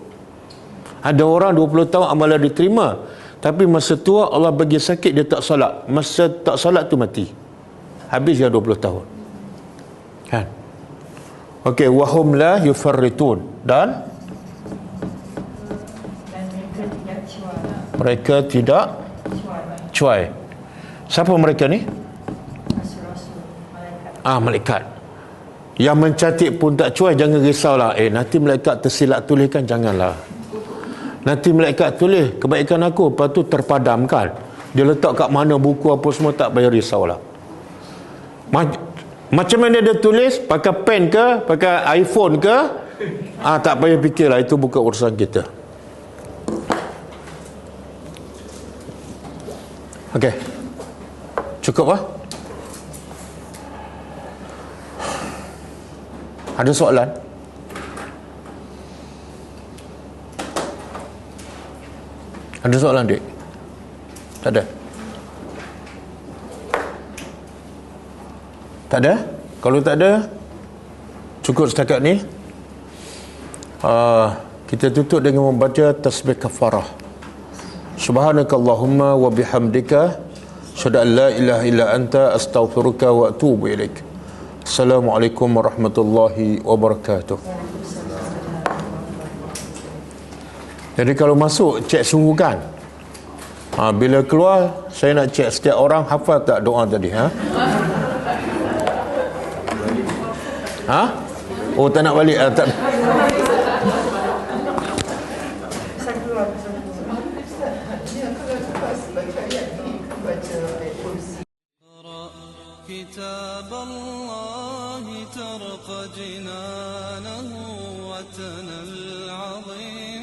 Ada orang 20 tahun amalan diterima, tapi masa tua Allah bagi sakit, dia tak solat. Masa tak solat tu mati. Habis dia 20 tahun. Kan? Okey, wahum la yufarritun. Dan mereka tidak cuai. Siapa mereka ni? Malaikat. Yang mencatat pun tak cuai, jangan risaulah. Nanti malaikat tersilap tuliskan, janganlah. Nanti malaikat tulis kebaikan aku, lepas tu terpadamkan. Dia letak kat mana buku apa semua, tak payah risaulah. Macam mana dia tulis, pakai pen ke, pakai iPhone ke, tak payah fikirlah, itu bukan urusan kita. Okey. Cukup lah. Ada soalan? Ada soalan, Dik? Tak ada? Tak ada? Kalau tak ada, cukup setakat ni. Kita tutup dengan membaca tasbih kafarah. Subhanakallahumma wa bihamdika, Asyhadu an la ilaha illa anta astaghfiruka wa atubu ilaik. Assalamualaikum warahmatullahi wabarakatuh. Jadi kalau masuk cek suhu kan. Bila keluar saya nak cek setiap orang hafal tak doa tadi, Oh, tak nak balik, tak. كتاب الله ترق جنانه وتنى العظيم